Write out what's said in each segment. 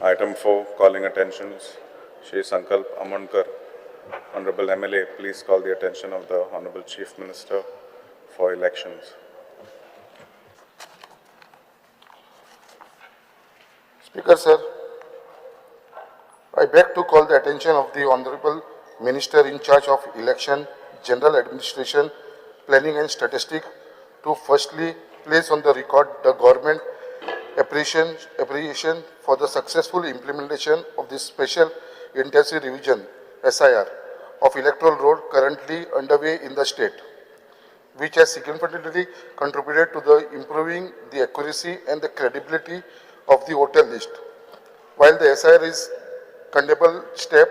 Item 4, calling attentions. Shri Sankalp Amankar, Honorable MLA, please call the attention of the Honorable Chief Minister for elections. Speaker, sir, I beg to call the attention of the Honorable Minister in charge of Election, General Administration, Planning and Statistics to firstly place on the record the government appreciation for the successful implementation of this special intensive revision SIR of electoral roll currently underway in the state, which has significantly contributed to the improving the accuracy and the credibility of the voter list. While the SIR is commendable step,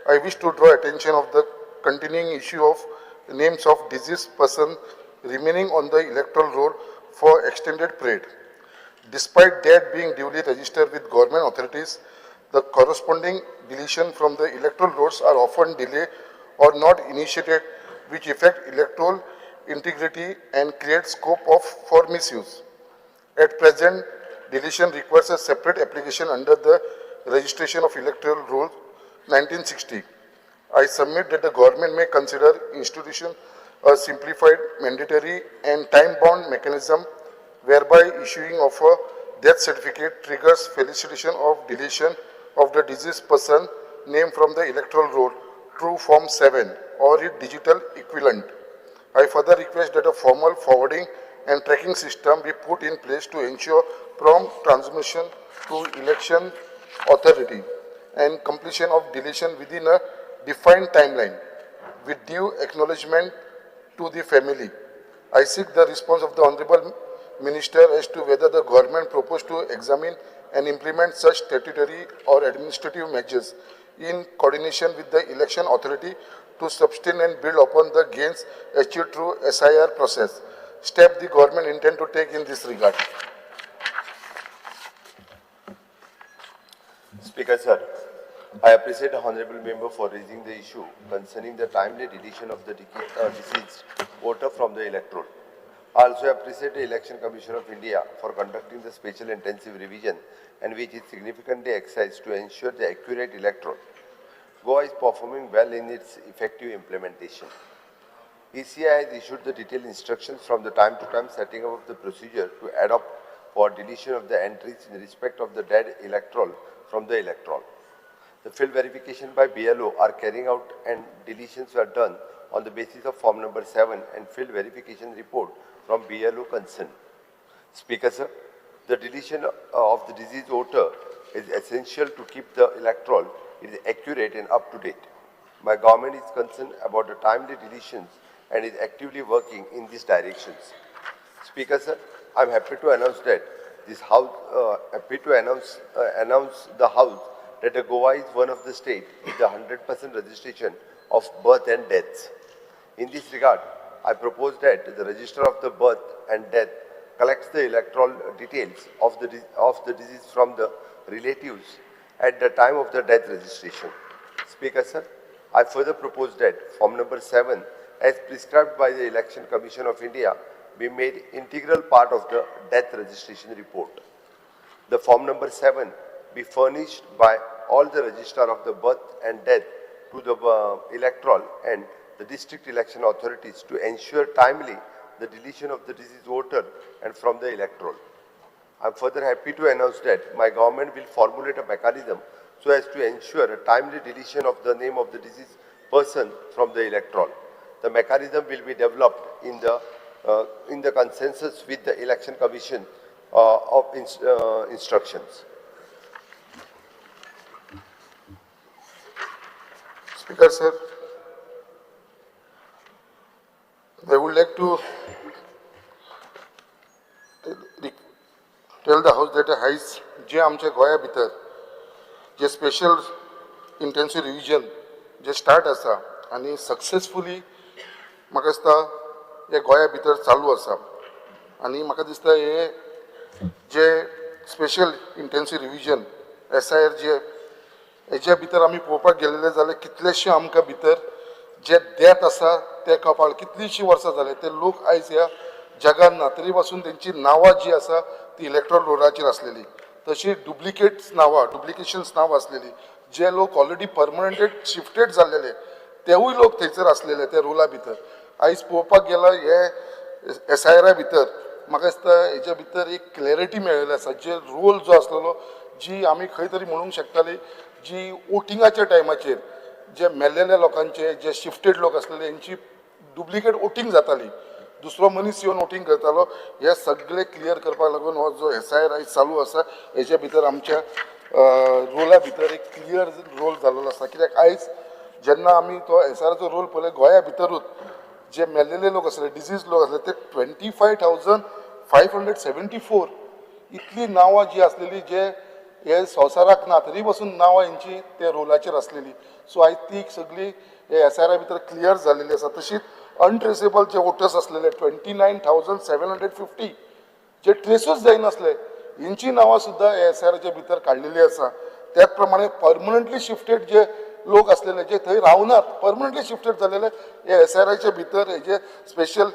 I wish to draw attention of the continuing issue of names of deceased person remaining on the electoral roll for extended period. Despite that being duly registered with government authorities, the corresponding deletion from the electoral rolls are often delayed or not initiated, which affect electoral integrity and create scope for misuse. At present, deletion requires a separate application under the Registration of Electoral Rolls 1960. I submit that the government may consider institution a simplified, mandatory and time-bound mechanism whereby issuing of a death certificate triggers felicitation of deletion of the deceased person name from the electoral roll through Form 7 or its digital equivalent. I further request that a formal forwarding and tracking system be put in place to ensure prompt transmission to election authority and completion of deletion within a defined timeline with due acknowledgement to the family. I seek the response of the Honorable Minister as to whether the government proposes to examine and implement such statutory or administrative measures in coordination with the election authority to sustain and build upon the gains achieved through SIR process. Step the government intend to take in this regard. Speaker, sir, I appreciate the honourable member for raising the issue concerning the timely deletion of the deceased voter from the electoral. I also appreciate the Election Commission of India for conducting the special intensive revision and which is significantly exercised to ensure the accurate electoral. Goa is performing well in its effective implementation. ECI has issued the detailed instructions from the time to time setting up of the procedure to adopt for deletion of the entries in respect of the dead electoral from the electoral. The field verification by BLO are carrying out and deletions were done on the basis of form number 7 and field verification report from BLO concerned. Speaker, sir, the deletion of the deceased voter is essential to keep the electoral accurate and up to date. My government is concerned about the timely deletions and is actively working in these directions. Speaker, sir, I am happy to announce that this house, announce the house that Goa is one of the states with the 100% registration of birth and deaths. In this regard, I propose that the register of the birth and death collects the electoral details of the disease from the relatives at the time of the death registration. Speaker, sir, I further propose that form number 7, as prescribed by the Election Commission of India, be made integral part of the death registration report. The form number 7 be furnished by all the registrar of the birth and death to the electoral and the district election authorities to ensure timely the deletion of the deceased voter and from the electoral. I am further happy to announce that my government will formulate a mechanism so as to ensure a timely deletion of the name of the deceased person from the electoral. The mechanism will be developed in the consensus with the Election Commission of instructions. Speaker, sir, I would like to tell the House that जे आमच्या गोंया भितर जे special intensive revision जे start आसा आनी successfully म्हाका दिसता हे गोंया भितर चालू आसा आनी म्हाका दिसता हे जे स्पेशल इंटेन्सिव रिविजन SIR जे हेच्या भितर आमी पळोवपाक गेलेले जाल्यार कितलेशे आमकां भितर जे डेथ आसा ते कपाळ कितलीशीं वर्सां जाले ते लोक आयज ह्या जगान ना तरी पासून तेंची नांवां जी आसा ती इलेक्ट्रॉल रोलाचेर आसलेली तशी डुप्लिकेशन्स नांव असलेली जे लोक ऑलरेडी परमनंटेड शिफ्टेड झालेले तेवूय लोक थंयसर असलेले ते रोला भितर आयज पळोवपाक गेला हे SIR भितर म्हाका दिसता हेच्या भितर एक क्लॅरिटी मेळिल्ली आसा जे रोल जो आसलेलो जी आमी खंय तरी म्हणूंक शकताली जी वोटिंगाच्या टायमाचेर जे मेल्लेल्या लोकांचे जे शिफ्टेड लोक असलेले यांची डुप्लिकेट वोटिंग जाताली दुसरो मनीस येवन वोटिंग करतालो हे सगळे क्लियर करपाक लागून हो जो SIR आयज चालू आसा हेच्या भितर आमच्या रोला भितर एक क्लियर रोल जाल्लो आसा कित्याक आयज जेन्ना आमी तो SIRचो रोल पळय गोंया भितरूच जे मेल्लेले लोक असले डिजीज लोक असले ते 25,574 इतली नांवां जी असलेली जे हे संवसाराक ना तरी पासून नांवां यांची ते रोलाचेर असलेली सो आयज ती सगळी हे SIR भितर क्लियर जाल्लेली आसा तशीच अनट्रेसेबल जे वोटर्स असलेले 29,750 जे ट्रेसूच जायनासले हेंची नांवां सुद्दां हे SIRच्या भितर काडलेली आसा त्याच प्रमाणे परमनंटली शिफ्टेड जे लोक असलेले जे थंय रावनात परमनंटली शिफ्टेड जालेले हे SIRच्या भितर हेजे स्पेशल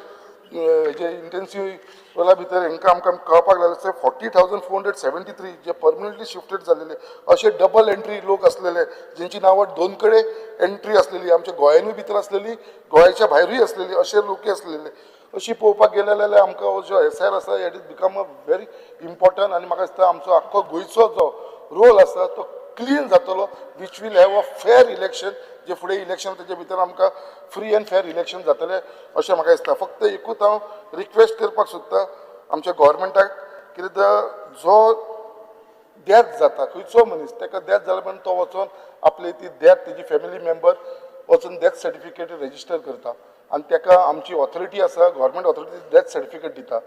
जे इंटेन्सिव्ह रोला भितर हांकां आमकां कळपाक लागले 40,473 जे परमनंटली शिफ्टेड जालेले अशे डबल एंट्री लोक असलेले जेंची नांवां दोन कडेन एंट्री असलेली आमच्या गोंयानूय भितर असलेली गोंयाच्या भायरूय असलेली अशे लोक असलेले अशी पळोवपाक गेले जाल्यार आमकां हो जो SIR आसा it is become a very important आनी म्हाका दिसता आमचो आख्खो गोंयचो जो रोल आसा तो क्लीन जातलो which will have a fair election जे फुडें इलेक्शन तेजे भितर आमकां फ्री एंड फेअर इलेक्शन जातलें अशें म्हाका दिसता फक्त एकूच हांव रिक्वेस्ट करपाक सोदतां आमच्या गव्हर्मेंटाक कितें जो डेथ जाता खंयचो मनीस ताका डेथ जाले म्हणून तो वचून आपली ती डेथ तेजी फॅमिली मेंबर वचून डेथ सर्टिफिकेट रेजिस्टर करता आनी ताका आमची ऑथॉरिटी आसा गव्हर्मेंट ऑथॉरिटी डेथ सर्टिफिकेट दिता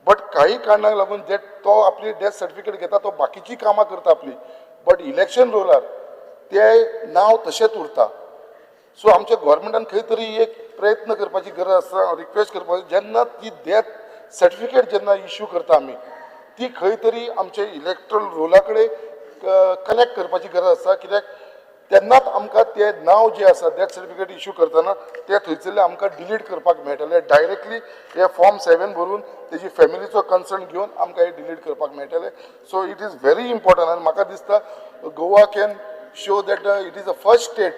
बट काही कारणाक लागून जे तो आपली डेथ सर्टिफिकेट घेता तो बाकीची कामां करता आपली बट इलेक्शन रोलार ते नांव तशेंच उरता सो आमच्या गव्हर्मेंटान खंय तरी एक प्रयत्न करपाची गरज आसा रिक्वेस्ट करपाची जेन्ना ती डेथ सर्टिफिकेट जेन्ना इश्यू करता आमी ती खंय तरी आमचे इलेक्ट्रल रोला कडेन कनेक्ट करपाची गरज आसा कित्याक तेन्नाच आमकां ते नांव जे आसा डेथ सर्टिफिकेट इश्यू करतना ते थंयसरले आमकां डिलीट करपाक मेळटले डायरेक्टली हे फॉर्म 7 भरून तेजी फॅमिलीचो कन्सर्न घेवन आमकां हे डिलीट करपाक मेळटले so it is very important आनी म्हाका दिसता Goa can show that it is a first state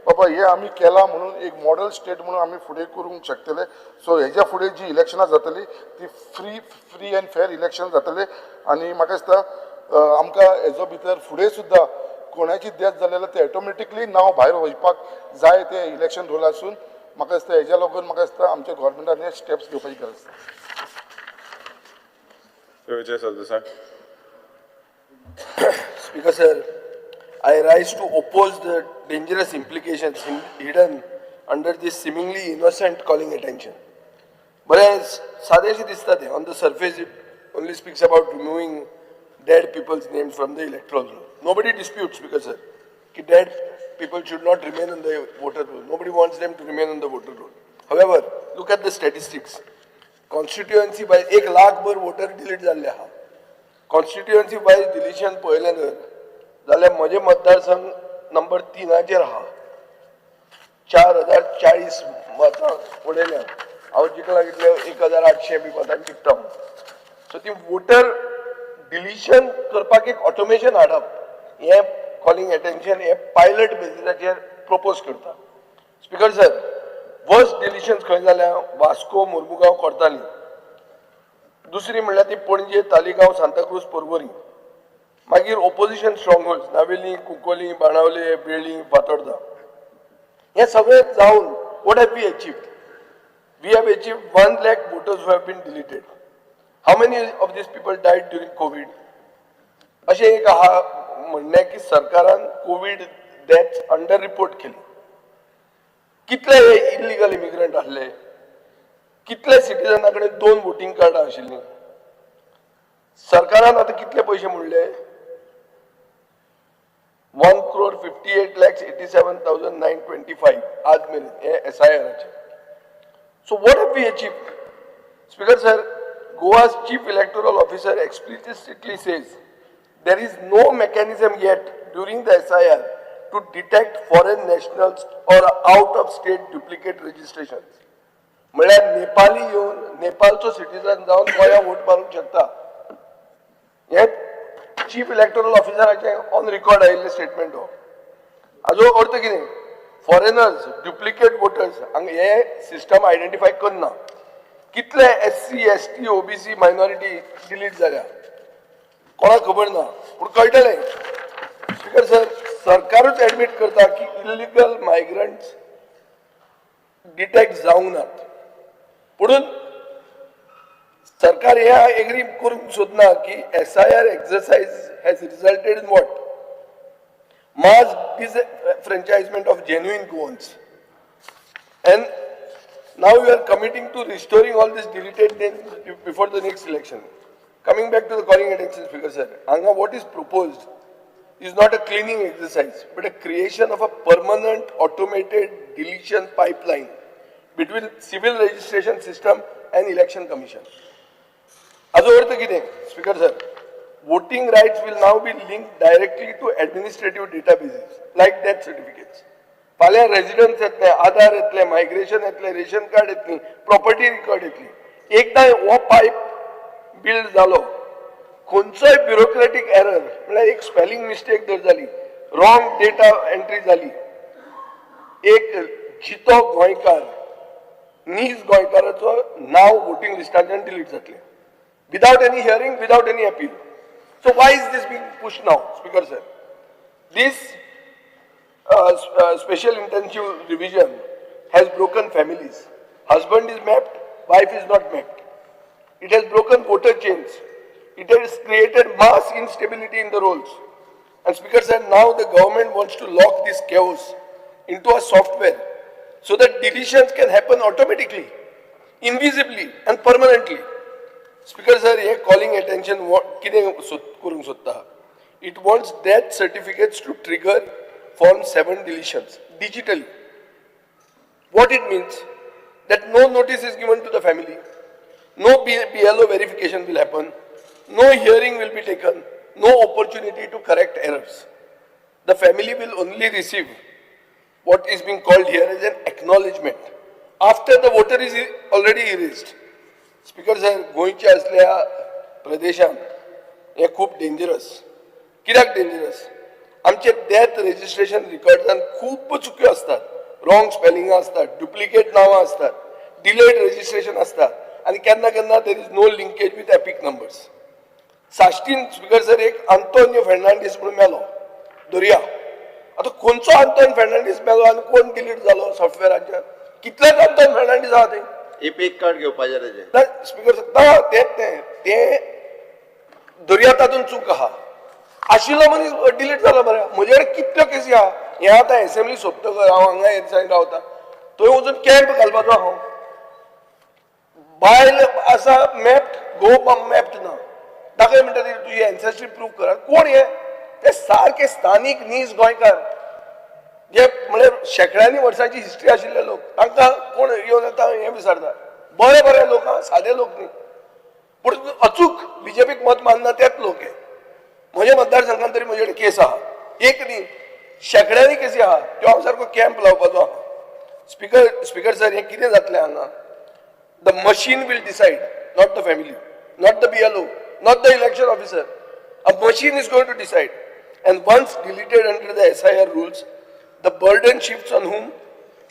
बाबा हे आमी केला म्हणून एक मॉडल स्टेट म्हणून आमी फुडें करूंक शकतले सो हेज्या फुडें जी इलेक्शनां जातली ती फ्री एंड फेअर इलेक्शन जातले आनी म्हाका दिसता आमकां हेजो भितर फुडें सुद्दां कोणाची डेथ जाल्यार ते ऑटोमॅटिकली नांव भायर वचपाक जाय ते इलेक्शन रोलासून म्हाका दिसता हेज्या लागून म्हाका दिसता आमच्या गव्हर्मेंटान हे स्टेप्स घेवपाची गरज आसा Vijay Sardesai. Speaker sir, I rise to oppose the dangerous implications hidden under this seemingly innocent calling attention. But सादेशी दिसता ते on the surface it only speaks about removing dead people's names from the electoral roll. Nobody disputes, Speaker sir, that dead people should not remain on the voter roll. Nobody wants them to remain on the voter roll. However, look at the statistics. Constituency by 1 lakh भर voter delete जाल्ले आहा. Constituency by deletion पळयलें जर जाल्यार म्हजे मतदारसंघ number 3 आहा 4040 मतां उडयल्या हांव जिखला कितले 1800 बी मतां जिखता सो ती वोटर डिलिशन करपाक एक ऑटोमेशन हाडप हे कॉलिंग अटेंशन हे पायलट बेसिसाचेर प्रपोज करता स्पीकर सर वर्स्ट डिलिशन्स खंय जाल्या वास्को मुर्मुगांव कोर्ताली दुसरी म्हणल्यार ती पणजे तालिगांव सांताक्रूज पर्वरी मागीर opposition strongholds Navelim Cuncolim Benaulim बेळी फातोर्डा हे सगळे जावन what have we achieved we have achieved 1 lakh voters who have been deleted. How many of these people died during COVID? अशें एक आहा म्हणणें की सरकारान कोविड डेथ्स अंडर रिपोर्ट केली कितले इल्लिगल इमिग्रंट आसले कितले सिटीजना कडेन 2 वोटिंग कार्डां आशिल्लीं सरकारान आतां कितले पयशे मोडले 1,58,87,925 आज मेरेन हे SIRचे So what have we achieved? Speaker sir, Goa's chief electoral officer explicitly says there is no mechanism yet during the SIR to detect foreign nationals or out of state duplicate registrations. म्हळ्यार नेपाली येवन नेपाळचो citizen जावन गोंया vote मारूंक शकता हे chief electoral ऑफिसराचे on record आयिल्ले statement हो. हाजो अर्थ कितें? Foreigners, duplicate voters हांगा हे सिस्टम आयडेंटिफाय करना. कितले SC, ST, OBC minority delete जाल्या कोणाक खबर ना, पूण कळटलें. स्पीकर सर, सरकारूच एडमिट करता की इलिगल मायग्रंट्स डिटेक्ट जावंक नात. म्हणून सरकार हे एग्री करूंक सोदना की SIR exercise has resulted in what? Mass disenfranchisement of genuine Goans. And now you are committing to restoring all these deleted names before the next election. Coming back to the calling attention, Speaker sir, Anga, what is proposed is not a cleaning exercise, but a creation of a permanent automated deletion pipeline between civil registration system and election commission. Hajo arth कितें? Speaker sir, voting rights will now be linked directly to administrative databases like death certificates. फाल्यां residence येतले, आधार येतले, migration येतले, ration card येतली, property record येतली. एकदां हो pipe build जालो, खंयचोय ब्युरोक्रेटिक एरर म्हळ्यार एक स्पेलिंग मिस्टेक जर जाली, रॉंग डेटा एंट्री जाली, एक जितो गोंयकार नीज गोंयकाराचो नाव वोटिंग लिस्टांतल्यान डिलीट जातलें without any hearing, without any appeal. So why is this being pushed now, Speaker sir? This special intensive revision has broken families. Husband is mapped, wife is not mapped. It has broken voter chains. It has created mass instability in the rolls. And Speaker said now the government wants to lock this chaos into a software so that deletions can happen automatically, invisibly and permanently. Speaker sir, here calling attention कितें करूंक सोदता. It wants death certificates to trigger Form 7 deletions digitally. What it means? That no notice is given to the family, no BLO verification will happen, no hearing will be taken, no opportunity to correct errors. The family will only receive what is being called here as an acknowledgement after the voter is already erased. Speaker sir, गोंयच्या असल्या प्रदेशांत हे खूब dangerous. कित्याक dangerous? आमचे death registration रिकॉर्ड्सान खूब चुक्यो असतात, wrong स्पेलिंगां असतात, duplicate नांवां असतात, डिलेड रजिस्ट्रेशन असतात आनी केन्ना केन्ना there is no linkage with EPIC numbers. साश्टीन स्पीकर सर एक आंतोनियो फेर्नांडीस म्हणून मेलो दर्या. आतां खंयचो आंतोनियो फेर्नांडीस मेलो आनी कोण डिलीट जालो सॉफ्टवेराचेर? कितलेच आंतोनियो फेर्नांडीस आहा थंय. एपिक कार्ड घेवपाचें तेजें. स्पीकर ते दर्या तातूंत चूक आहा. आशिल्लो मनीस डिलीट जालो बरें. म्हजे कडेन कितल्यो केसी आहा. हे आतां एसेंब्ली सोंपतकर हांव हांगा हे सायड रावता, थंय वचून कॅम्प घालपाचो हांव. बायल आसा मॅप्ड, गो मॅप्ड ना. ताका म्हणटा ती तुजी एन्सेस्ट्री प्रूव करा. कोण हे? ते सारके स्थानीक नीज गोंयकार जे म्हळ्यार शेकड्यांनी वर्सांची हिस्ट्री आशिल्ले लोक. तांकां कोण येवन येता हें विचारता. बरे बरे लोक आहा, सादे लोक न्ही, पूण अचूक बीजेपीक मत मानना तेच लोक हे. म्हज्या मतदारसंघांत तरी म्हजे कडेन केस आहा, एक न्ही शेकड्यांनी केसी आहा. त्यो हांव सारको कॅम्प लावपाचो आहा. स्पीकर सर, हें कितें जातलें हांगा? The machine will decide, not the family, not the BLO, not the election officer. A machine is going to decide. And once deleted under the SIR rules, the burden shifts on whom?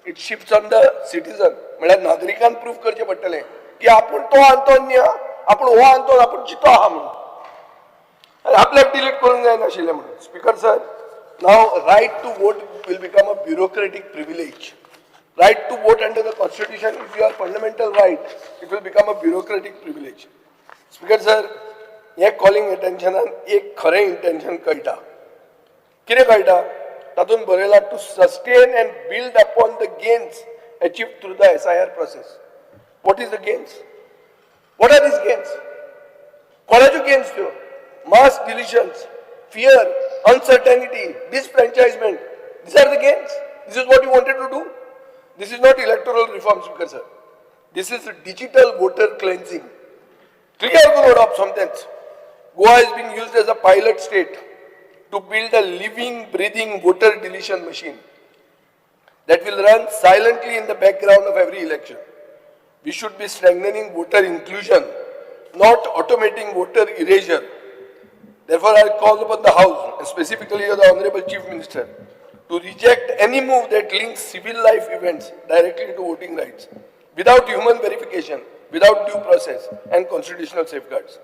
It shifts on the citizen. म्हळ्यार नागरिकान proof करचें पडटलें की आपूण तो आंतोन्य, आपूण हो आंतोन, आपूण चितो आहा म्हणून, आपल्याक डिलीट करूंक जायनाशिल्लें म्हणून. स्पीकर सर, नाव right to vote will become a bureaucratic privilege. Right to vote under the constitution is your fundamental right. It will become a bureaucratic privilege. Speaker sir, हे कॉलिंग अटेन्शनान एक खरें इंटेन्शन कळटा. कितें कळटा? तातूंत बरयलां to sustain and build upon the gains achieve through the SIR process. What is the gains? What are these gains? कोणाच्यो गेन्स त्यो? Mass deletions, fear, uncertainty, डिसफ्रँचायजमेंट. These are the gains. This is what you wanted to do. This is not electoral reform, Speaker sir. This is digital voter cleansing. Clear code of something. Goa is being used as a pilot state to build a living, breathing voter deletion machine that will run silently in the background of every election. We should be strengthening voter inclusion, not automating voter erasure. Therefore, I call upon the House, and specifically the Honorable Chief Minister, to reject any move that links civil life events directly to voting rights, without human verification, without due process and constitutional safeguards.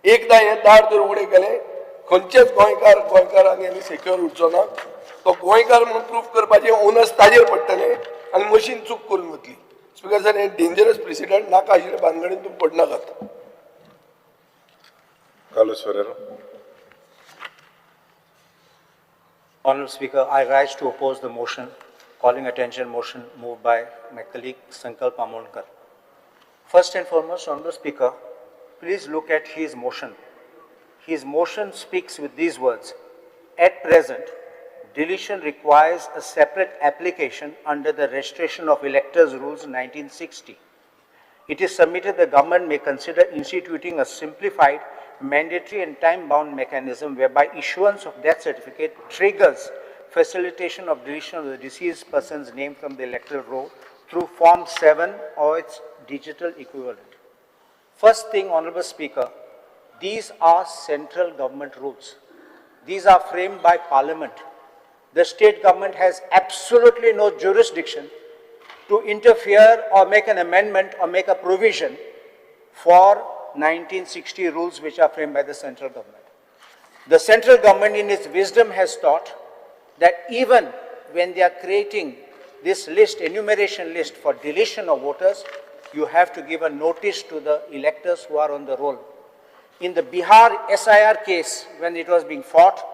एकदा हे दार जर उघडे केले, खंयचेच गोंयकारांनी यांनी secure उरचो ना, तो गोंयकार म्हणून प्रूफ करपाचे ओनस ताजेर पडटले आनी मशीन चूक करून वतली. स्पीकर सर, हे डेंजरस प्रेसिडेंट नाका आशिल्ले भानगडीन तुमी पडनाकात. Carlos Ferrero. Honourable Speaker, I rise to oppose the motion, calling attention motion moved by my colleague Sankalp Amolkar. First and foremost, Honourable Speaker, please look at his motion. His motion speaks with these words: at present, deletion requires a separate application under the Registration of Electors Rules 1960. It is submitted the government may consider instituting a simplified, mandatory and time-bound mechanism whereby issuance of death certificate triggers facilitation of deletion of the deceased person's name from the electoral roll through Form 7 or its digital equivalent. First thing, Honourable Speaker, these are central government rules. These are framed by Parliament. The state government has absolutely no jurisdiction to interfere or make an amendment or make a provision for 1960 rules which are framed by the central government. The central government in its wisdom has thought that even when they are creating this list, enumeration list for deletion of voters, you have to give a notice to the electors who are on the roll. In the Bihar SIR case, when it was being fought,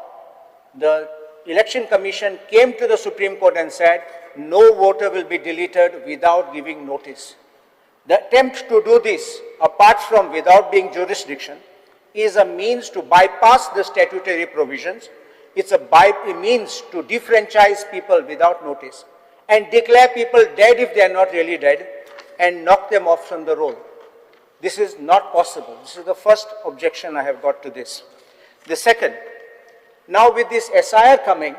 the Election Commission came to the Supreme Court and said, no voter will be deleted without giving notice. The attempt to do this, apart from without being jurisdiction, is a means to bypass the statutory provisions. It's a means to defranchise people without notice and declare people dead if they are not really dead and knock them off from the roll. This is not possible. This is the first objection I have got to this. The second, now with this SIR coming,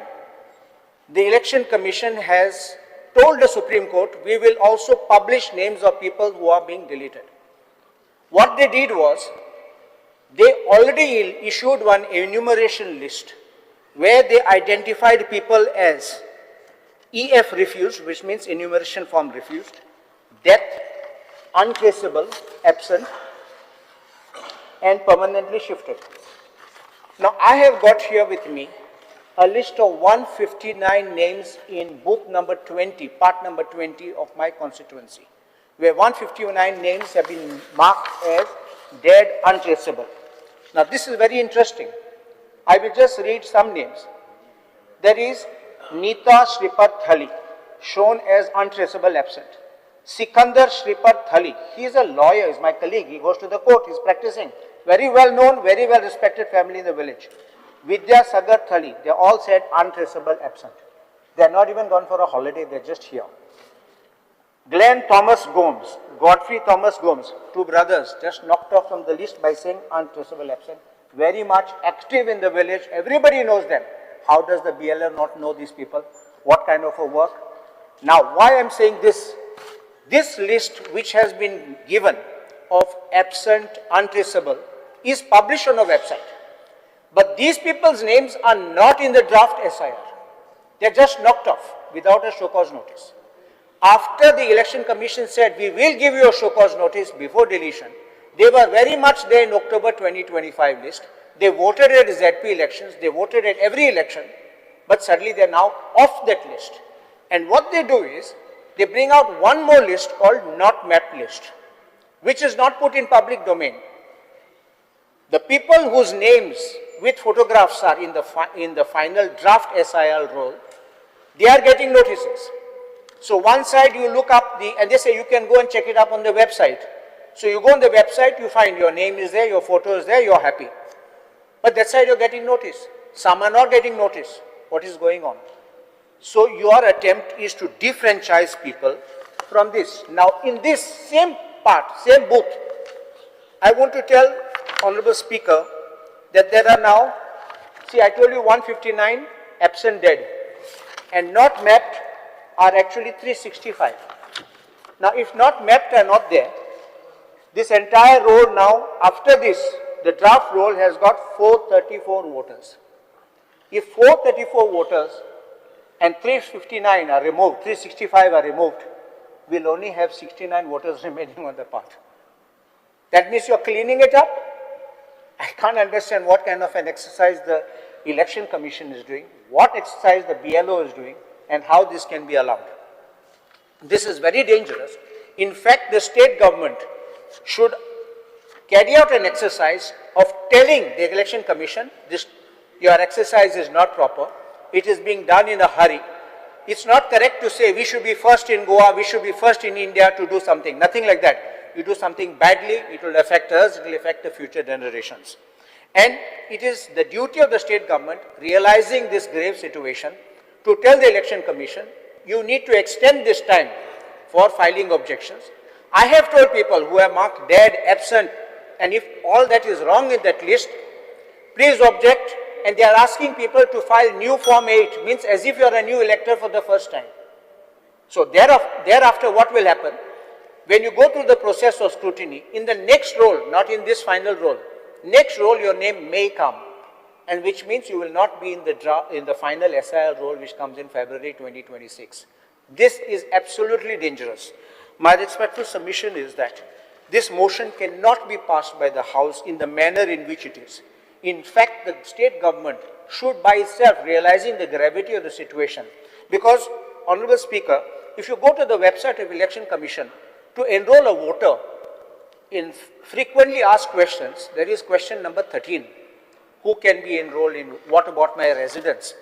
the Election Commission has told the Supreme Court, we will also publish names of people who are being deleted. What they did was, they already issued one enumeration list where they identified people as EF refused, which means enumeration form refused, death, untraceable, absent, and permanently shifted. Now I have got here with me a list of 159 names in booth number 20, part number 20 of my constituency, where 159 names have been marked as dead, untraceable. Now this is very interesting. I will just read some names. There is Neeta Shripad Thali, shown as untraceable, absent. Sikandar Shripad Thali, he is a lawyer, is my colleague, he goes to the court, he is practicing. Very well known, very well respected family in the village. Vidya Sagar Thali, they all said untraceable, absent. They are not even gone for a holiday, they are just here. Glenn Thomas Gomes, Godfrey Thomas Gomes, two brothers, just knocked off from the list by saying untraceable, absent. Very much active in the village, everybody knows them. How does the BLR not know these people? What kind of a work? Now, why I am saying this? This list which has been given of absent, untraceable, is published on a website. But these people's names are not in the draft SIR. They are just knocked off without a show cause notice. After the Election Commission said, we will give you a show cause notice before deletion, they were very much there in October 2025 list. They voted at ZP elections, they voted at every election, but suddenly they are now off that list. And what they do is, they bring out one more list called not mapped list, which is not put in public domain. The people whose names with photographs are in the final draft SIR roll, they are getting notices. So one side you look up and they say you can go and check it up on the website. So you go on the website, you find your name is there, your photo is there, you're happy. But that side you're getting notice. Some are not getting notice. What is going on? So your attempt is to defranchise people from this. Now in this same part, same booth, I want to tell Honorable Speaker that there are now, see I told you 159 absent dead and not mapped are actually 365. Now if not mapped are not there, this entire row now after this the draft roll has got 434 voters. If 434 voters and 359 are removed, 365 are removed, we'll only have 69 voters remaining on the part. That means you're cleaning it up. I can't understand what kind of an exercise the Election Commission is doing, what exercise the BLO is doing, and how this can be allowed. This is very dangerous. In fact, the state government should carry out an exercise of telling the Election Commission, your exercise is not proper, it is being done in a hurry. It's not correct to say we should be first in Goa, we should be first in India to do something, nothing like that. You do something badly, it will affect us, it will affect the future generations. And it is the duty of the state government, realizing this grave situation, to tell the Election Commission, you need to extend this time for filing objections. I have told people who have marked dead, absent, and if all that is wrong in that list, please object, and they are asking people to file new Form 8, means as if you are a new elector for the first time. So thereafter what will happen? When you go through the process of scrutiny, in the next roll, not in this final roll, next roll your name may come, and which means you will not be in the final SIR roll which comes in February 2026. This is absolutely dangerous. My respectful submission is that this motion cannot be passed by the House in the manner in which it is. In fact, the state government should by itself, realizing the gravity of the situation, because, Honorable Speaker, if you go to the website of Election Commission to enroll a voter in frequently asked questions, there is question number 13. Who can be enrolled in? What about my residence?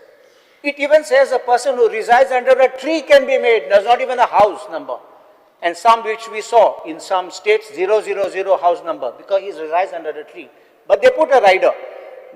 It even says a person who resides under a tree can be made. There's not even a house number. And some which we saw in some states, 000 house number, because he resides under a tree. But they put a rider.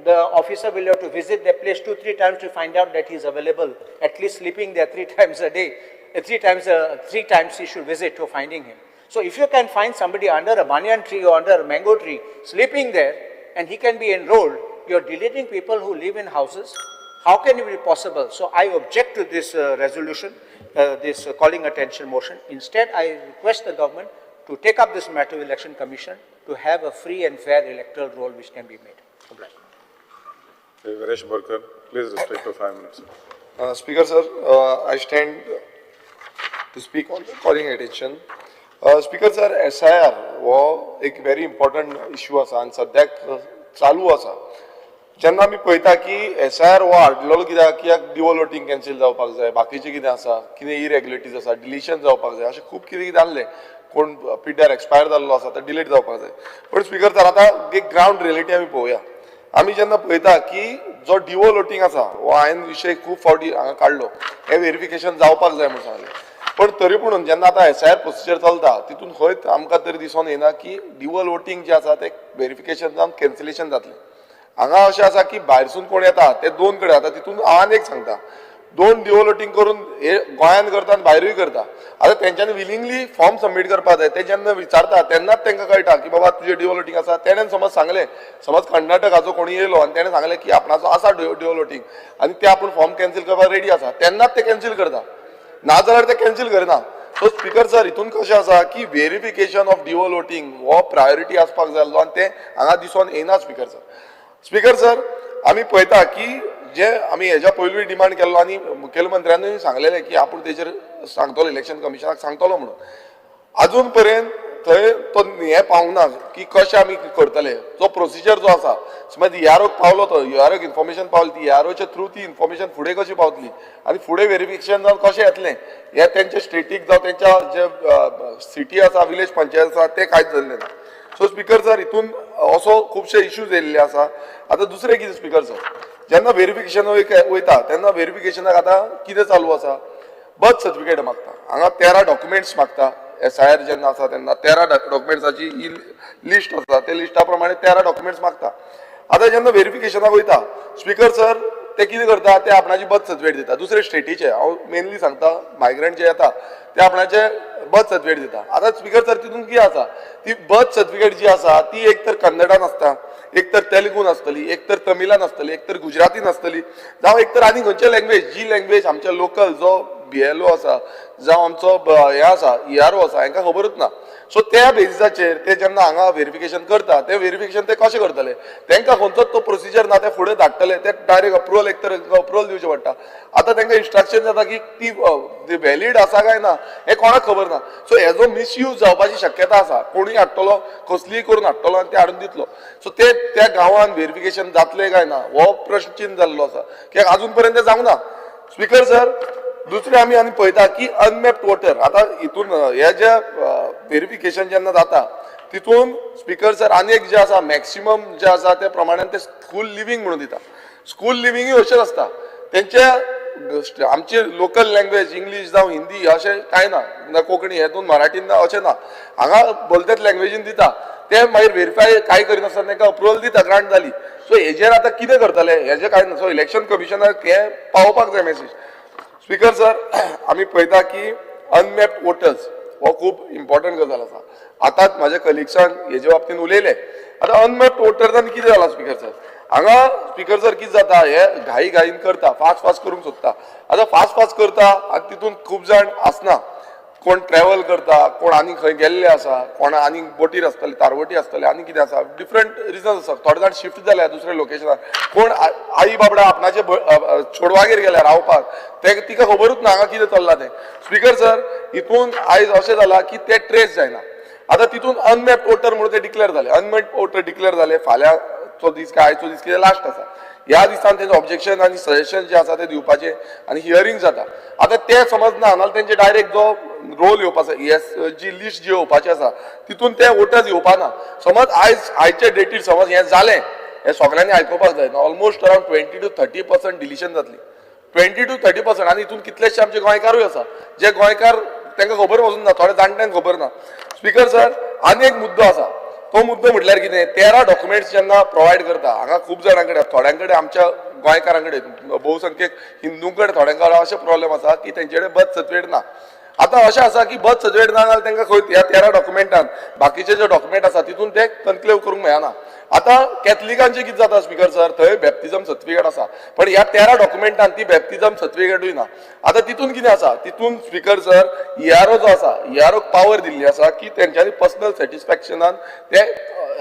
The officer will have to visit their place 2-3 times to find out that he's available, at least sleeping there 3 times a day. 3 times he should visit to finding him. So if you can find somebody under a banyan tree or under a mango tree, sleeping there, and he can be enrolled, you're deleting people who live in houses. How can it be possible? So I object to this resolution, this calling attention motion. Instead, I request the government to take up this matter with Election Commission to have a free and fair electoral roll which can be made. Varesh Borkar, please restrict to 5 minutes. Speaker sir, I stand to speak on the calling attention. Speaker sir, SIR हो एक very important issue आसा आनी सद्याक चालू आसा. जेन्ना आमी पळयता की SIR हो हाडलेलो कित्याक डिवोल वोटिंग कॅन्सील जावपाक जाय, बाकीचें कितें आसा, कितें इरेग्युलेरिटीज आसा, डिलिशन जावपाक जाय, अशें खूब कितें जाल्लें. कोण पिड्ड्यार एक्सपायर जाल्लो आसा तो डिलीट जावपाक जाय. पण स्पीकर सर आतां एक ग्रावंड रियलिटी आमी पळोवया. आमी जेन्ना पळयता की जो डिवोल वोटिंग आसा हो हांवें विशय खूब फावटी हांगा काडलो, हें व्हेरिफिकेशन जावपाक जाय म्हणून सांगलें. पण तरी पूण जेन्ना आतां SIR प्रोसिजर चलता तितून खंयच आमकां तरी दिसून येना की डिवोल वोटिंग जें आसा तें व्हेरिफिकेशन जावन कॅन्सलेशन जातलें. हांगा अशें आसा की भायरसून कोण येता ते 2 कडेन आतां तितून हांव एक सांगता 2 डिवोल वोटिंग करून हे गोंयान करता आनी भायरूय करता. आतां तेंच्यांनी विलिंगली फॉर्म सबमीट करपाक जाय. ते जेन्ना विचारता तेन्नाच तांकां कळटा की बाबा तुजें डिवोल वोटिंग आसा. तेणेन समज सांगलें, समज कर्नाटकाचो कोणी येयलो आनी तेणें सांगलें की आपणाचो आसा डिवोल वोटिंग आनी ते आपूण फॉर्म कॅन्सील करपाक रेडी आसा, तेन्नाच ते कॅन्सील करता, नाजाल्यार ते कॅन्सील करना. सो स्पीकर सर, हितून कशें आसा की व्हेरिफिकेशन ऑफ डिवोल वोटिंग हो प्रायोरिटी आसपाक जाय आसलो आनी ते हांगा दिसून येना. स्पीकर सर, स्पीकर सर, आमी पळयता की जे आमी हेज्या पयलीं डिमांड केल्लो आनी मुखेलमंत्र्यानूय सांगलेलें की आपूण तेजेर सांगतलो, इलेक्शन कमिशनाक सांगतलो म्हणून. अजून पर्यंत थंय तो हें पावूंक ना की कशें आमी करतले. जो प्रोसिजर जो आसा, समज EROक पावलो तो, EROक इन्फॉर्मेशन पावली, ती EROच्या थ्रू ती इन्फॉर्मेशन फुडें कशी पावतली आनी फुडें व्हेरिफिकेशन जावन कशें येतलें हें तेंचे स्टेटीक जावं तेंच्या जे सिटी आसा, विलेज पंचायत आसा तें कांयच जाल्लें ना. सो स्पीकर सर, हितून असो खुबशे इश्यूज येयल्ले आसा. आतां दुसरें कितें स्पीकर सर, जेन्ना व्हेरिफिकेशन वयता तेन्ना व्हेरिफिकेशनाक आतां कितें चालू आसा, बर्थ सर्टिफिकेट मागता. हांगा 13 डॉक्युमेंट्स मागता. SIR जेन्ना आसा तेन्ना 13 डॉक्युमेंट्साची लिस्ट आसा, ते लिस्टा प्रमाणे 13 डॉक्युमेंट्स मागता. आतां जेन्ना व्हेरिफिकेशनाक वयता स्पीकर सर, ते कितें करता, ते आपणाची बर्थ सर्टिफिकेट दिता दुसरे स्टेटीचे. हांव मेनली सांगता, मायग्रंट जे येता ते आपणाचे बर्थ सर्टिफिकेट दिता. आतां स्पीकर सर, तितून कितें आसा, ती बर्थ सर्टिफिकेट जी आसा ती एक तर कन्नडान आसता, एक तर तेलुगून आसतली, एक तर तमिलान आसतली, एक तर गुजरातीन आसतली, जावं एक तर आनी खंयचे लँग्वेज, जी लँग्वेज आमच्या लोकल जो BLO आसा जावं आमचो हें आसा ERO आसा हांकां खबरूच ना. सो त्या बेसिसाचेर ते जेन्ना हांगा व्हेरिफिकेशन करता ते व्हेरिफिकेशन ते कशें करतले तांकां खंयचोच तो प्रोसिजर ना ते फुडें धाडटले ते डायरेक्ट अप्रुवल एक तर अप्रुवल दिवचें पडटा आतां तांकां इंस्ट्रक्शन जाता की ती व्हॅलीड आसा काय ना हें कोणाक खबर ना सो हेजो मिसयूज जावपाची शक्यता आसा कोणूय हाडटलो कसलीय करून हाडटलो आनी ते हाडून दितलो सो ते त्या गांवांत व्हेरिफिकेशन जातलें काय ना हो प्रश्न चिन्ह जाल्लो आसा कित्याक अजून पर्यंत जावंक ना स्पीकर सर दुसरें आमी पळयता की अनमॅप्ड वोटर आतां हितून हे जे व्हेरिफिकेशन जेन्ना जाता तितून स्पीकर सर आनी एक जे आसा मॅक्सिमम जे आसा त्या प्रमाणान ते स्कूल लिव्हिंग म्हणून दिता स्कूल लिव्हिंगूय अशेंच आसता तेंचे आमची लोकल लँग्वेज इंग्लीश जावं हिंदी अशें कांय ना कोंकणी हेतून मराठीन अशें ना हांगा बोलतेच लँग्वेजीन दिता ते मागीर व्हेरीफाय कांय करिनासतना तांकां अप्रुवल दिता ग्रांट जाली सो हेजेर आतां कितें करतले हेजें कांय ना सो इलेक्शन कमिशनाक हे पावोवपाक जाय मेसेज स्पीकर सर आमी पळयता की अनमॅप्ड वोटर्स हो खूब इम्पॉर्टंट गजाल आसा आतांच म्हाज्या कलिग्सान हेजे बाबतींत उलयले आतां अनमॅप्ड वोटर्सांनी कितें जाला स्पीकर सर हांगा स्पीकर सर कितें जाता हे घाईन करता फास्ट करूंक सोदता आतां फास्ट करता आनी तितून खूब जाण आसना कोण ट्रॅव्हल करता कोण आनी खंय गेल्ले आसा कोण आनी बोटीर आसतले तारवटी आसतले आनी कितें आसा डिफरंट रिजन्स आसा थोडे जाण शिफ्ट जाल्या दुसऱ्या लोकेशनार कोण आई बाबडा आपणाचे चोडवागेर गेल्या रावपाक ते तिका खबरूच ना हांगा कितें चल्लां तें स्पीकर सर हितून आयज अशें जाला की ते ट्रेस जायना आतां तितून अनमॅप्ड वोटर म्हणून ते डिक्लेअर जाले अनमॅप्ड वोटर डिक्लेअर जाले फाल्यांचो दीस काय आयचो दीस कितें लास्ट आसा ह्या दिसान तेंचे ऑब्जेक्शन आनी सजेशन जे आसा ते दिवपाचे आनी हियरिंग जाता आतां ते समज ना नाजाल्यार तेंचे डायरेक्ट जो रोल येवपाचो जी लिस्ट जी येवपाची आसा तितून ते वोटर्स येवपाना समज आयचे डेटीर समज हें जालें हें सगळ्यांनी आयकुपाक जाय ऑलमोस्ट अरावंड 20 to 30% डिलिशन जातली 20 to 30% आनी हितून कितलेशे आमचे गोंयकारूय आसा जे गोंयकार तांकां खबर वचून ना थोड्या जाणट्यांक खबर ना स्पीकर सर आनी एक मुद्दो आसा तो मुद्दो म्हटल्यार कितें 13 डॉक्युमेंट्स जेन्ना प्रोवायड करता हांगा खूब जाणां कडेन थोड्यां कडेन आमच्या गोंयकारां कडेन बहुसंख्यक हिंदू कडेन थोड्यां कडेन अशें प्रॉब्लेम आसा की तेंचे कडेन बर्थ सर्टिफिकेट ना आतां अशें आसा की बर्थ सर्टिफिकेट ना जाल्यार तांकां खंय ह्या 13 डॉक्युमेंटान बाकीचे जे डॉक्युमेंट आसा तितून ते कन्क्लेव करूंक मेळना आतां कॅथलिकांचें कितें जाता स्पीकर सर थंय बॅप्तिजम सर्टिफिकेट आसा पण ह्या 13 डॉक्युमेंटान ती बॅप्तिजम सर्टिफिकेटूय ना आतां तितून कितें आसा तितून स्पीकर सर इआरओ जो आसा इआरओक पावर दिल्ली आसा की तेंच्यांनी पर्सनल सॅटिस्फॅक्शनान ते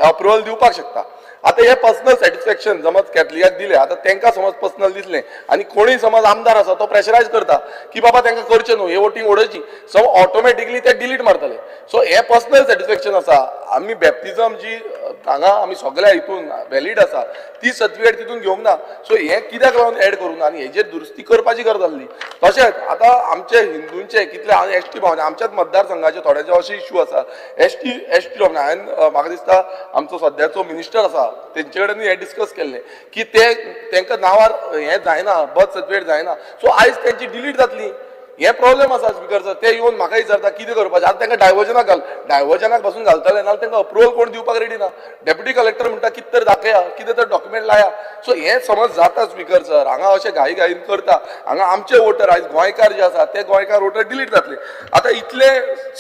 अप्रुवल दिवपाक शकता आतां हे पर्सनल सॅटिस्फॅक्शन समज कॅथलिकाक दिलें आतां तांकां समज पर्सनल दिसलें आनी कोणूय समज आमदार आसा तो प्रेशरायज करता की बाबा तांकां करचें न्हू हे वोटींग उडोवची सो ऑटोमॅटिकली ते डिलीट मारतले सो हे पर्सनल सॅटिस्फॅक्शन आसा आमी बॅप्तिजम जी हांगा आमी सगळ्या हितून व्हॅलीड आसा ती सर्टिफिकेट तितून घेवंक ना सो हे कित्याक लागून एड करूं ना आनी हेजेर दुरुस्ती करपाची गरज आसली तशेंच आतां आमचे हिंदूंचे कितले हांव एसटी भावना आमच्याच मतदारसंघाचे थोड्याचे अशे इश्यू आसा एसटी भावना हांवें म्हाका दिसता आमचो सद्याचो मिनिस्टर आसा तेंचे कडेन हे डिस्कस केल्लें की ते तांकां नांवार हें जायना बर्थ सर्टिफिकेट जायना सो आयज तेंची डिलीट जातली हे प्रॉब्लेम आसा स्पीकर सर ते येवन म्हाका विचारता कितें करपाचें आतां तांकां डायवर्जनाक घाल डायवर्जनाक पासून घालतले नाल्यार तांकां अप्रुवल कोण दिवपाक रेडी ना डेप्युटी कलेक्टर म्हणटा कितें तर दाखया कितें तर डॉक्युमेंट लाया सो हें समज जाता स्पीकर सर हांगा अशें घाईन करता हांगा आमचे वोटर आयज गोंयकार जे आसा ते गोंयकार वोटर डिलीट जातले आतां इतले